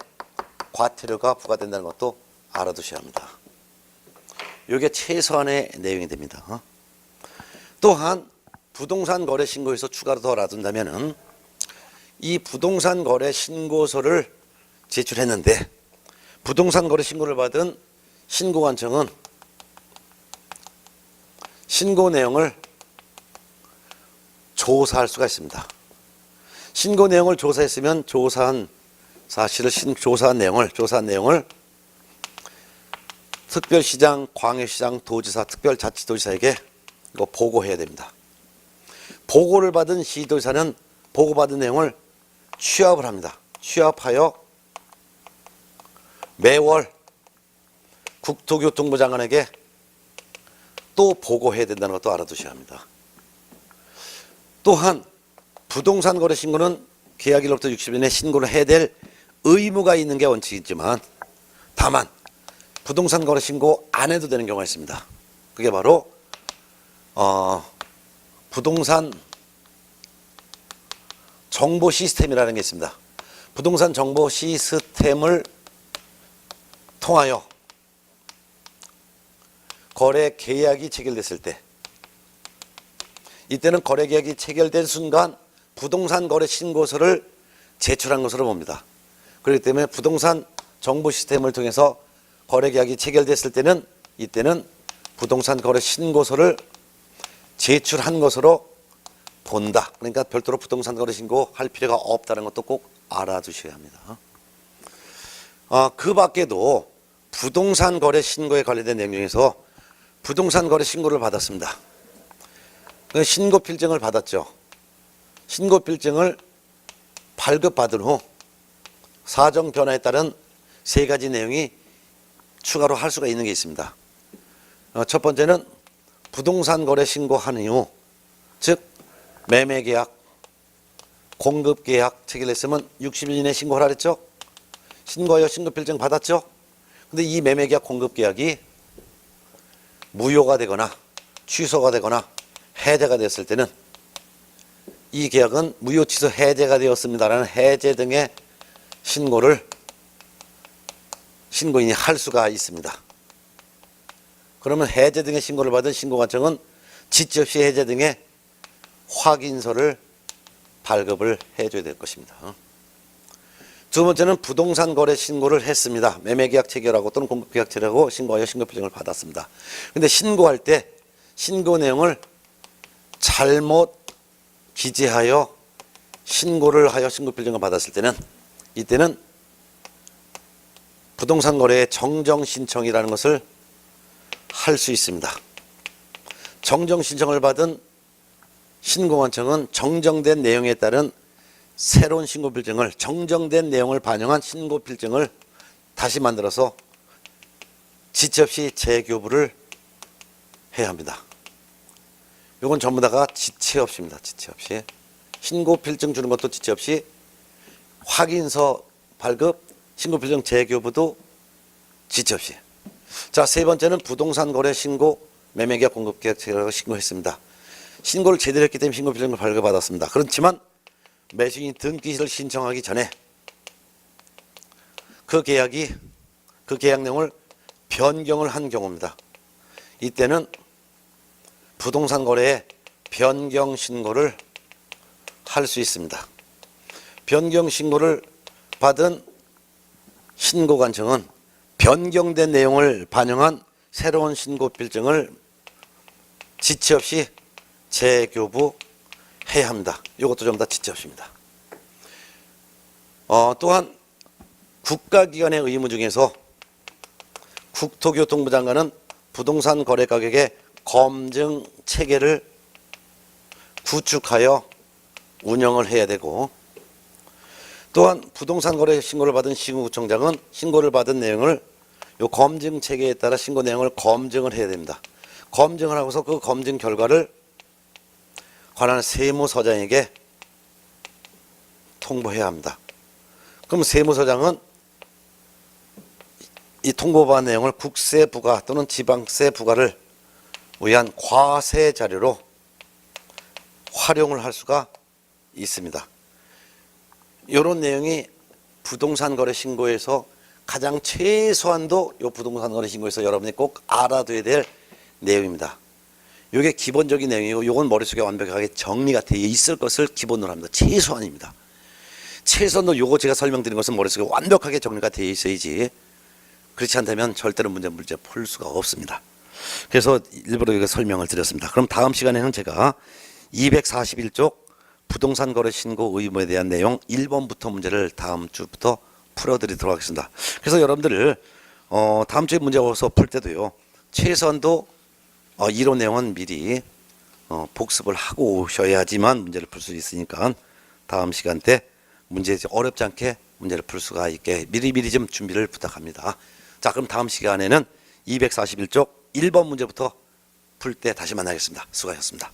과태료가 부과된다는 것도 알아두셔야 합니다. 이게 최소한의 내용이 됩니다. 또한 부동산 거래 신고에서 추가로 더 알아둔다면은 이 부동산 거래 신고서를 제출했는데 부동산 거래 신고를 받은 신고관청은 신고 내용을 조사할 수가 있습니다. 신고 내용을 조사했으면 조사한 내용을 특별시장, 광역시장, 도지사, 특별자치도지사에게 이거 보고해야 됩니다. 보고를 받은 시도지사는 보고받은 내용을 취합을 합니다. 취합하여 매월 국토교통부 장관에게 또 보고해야 된다는 것도 알아두셔야 합니다. 또한 부동산 거래 신고는 계약일로부터 60일 내에 신고를 해야 될 의무가 있는 게 원칙이지만 다만 부동산 거래 신고 안 해도 되는 경우가 있습니다. 그게 바로 부동산 정보 시스템이라는 게 있습니다. 부동산 정보 시스템을 통하여 거래 계약이 체결됐을 때 이때는 거래 계약이 체결된 순간 부동산 거래 신고서를 제출한 것으로 봅니다. 그렇기 때문에 부동산 정보 시스템을 통해서 거래 계약이 체결됐을 때는 이때는 부동산 거래 신고서를 제출한 것으로 본다. 그러니까 별도로 부동산 거래 신고할 필요가 없다는 것도 꼭 알아두셔야 합니다. 그 밖에도 부동산 거래 신고에 관련된 내용 중에서 부동산 거래 신고를 받았습니다. 그 신고 필증을 받았죠. 신고 필증을 발급받은 후 사정 변화에 따른 세 가지 내용이 추가로 할 수가 있는 게 있습니다. 첫 번째는 부동산 거래 신고한 이후, 즉 매매 계약, 공급 계약 체결했으면 60일 이내 신고하라 그랬죠. 신고하여 신고 필증 받았죠. 근데 이 매매 계약, 공급 계약이 무효가 되거나 취소가 되거나 해제가 됐을 때는 이 계약은 무효, 취소, 해제가 되었습니다라는 해제 등의 신고를 신고인이 할 수가 있습니다. 그러면 해제 등의 신고를 받은 신고관청은 지체 없이 해제 등의 확인서를 발급을 해줘야 될 것입니다. 두 번째는 부동산 거래 신고를 했습니다. 매매계약 체결하고 또는 공급계약 체결하고 신고하여 신고필증을 받았습니다. 그런데 신고할 때 신고 내용을 잘못 기재하여 신고를 하여 신고필증을 받았을 때는 이때는 부동산 거래의 정정 신청이라는 것을 할 수 있습니다. 정정 신청을 받은 신고관청은 정정된 내용에 따른 새로운 신고필증을, 정정된 내용을 반영한 신고필증을 다시 만들어서 지체 없이 재교부를 해야 합니다. 이건 전부 다가 지체 없이입니다. 지체 없이. 신고필증 주는 것도 지체 없이, 확인서 발급, 신고필증 재교부도 지체 없이. 자, 세 번째는 부동산 거래 신고, 매매계약, 공급계약 체결하고 신고했습니다. 신고를 제대로 했기 때문에 신고필증을 발급받았습니다. 그렇지만 매수인이 등기를 신청하기 전에 그 계약 내용을 변경을 한 경우입니다. 이때는 부동산 거래에 변경 신고를 할 수 있습니다. 변경 신고를 받은 신고관청은 변경된 내용을 반영한 새로운 신고필증을 지체 없이 재교부해야 합니다. 이것도 전부 다 지체 없이입니다. 또한 국가기관의 의무 중에서 국토교통부 장관은 부동산 거래 가격의 검증 체계를 구축하여 운영을 해야 되고, 또한 부동산 거래 신고를 받은 시군구청장은 신고를 받은 내용을 요 검증 체계에 따라 신고 내용을 검증을 해야 됩니다. 검증을 하고서 그 검증 결과를 관할 세무서장에게 통보해야 합니다. 그럼 세무서장은 이 통보받은 내용을 국세 부과 또는 지방세 부과를 위한 과세 자료로 활용을 할 수가 있습니다. 이런 내용이 부동산 거래 신고에서 가장 최소한도 이 부동산 거래 신고에서 여러분이 꼭 알아둬야 될 내용입니다. 이게 기본적인 내용이고, 이건 머릿속에 완벽하게 정리가 되어 있을 것을 기본으로 합니다. 최소한입니다. 최소한도 이거 제가 설명드린 것은 머릿속에 완벽하게 정리가 되어 있어야지, 그렇지 않다면 절대로 문제 풀 수가 없습니다. 그래서 일부러 이거 설명을 드렸습니다. 그럼 다음 시간에는 제가 241쪽 부동산 거래 신고 의무에 대한 내용 1번부터 문제를 다음 주부터 풀어드리도록 하겠습니다. 그래서 여러분들 다음 주에 문제 와서 풀 때도요, 최소한도 이론 내용은 미리 복습을 하고 오셔야지만 문제를 풀 수 있으니까 다음 시간 때 문제 어렵지 않게 문제를 풀 수가 있게 미리미리 좀 준비를 부탁합니다. 자, 그럼 다음 시간에는 241쪽 1번 문제부터 풀 때 다시 만나겠습니다. 수고하셨습니다.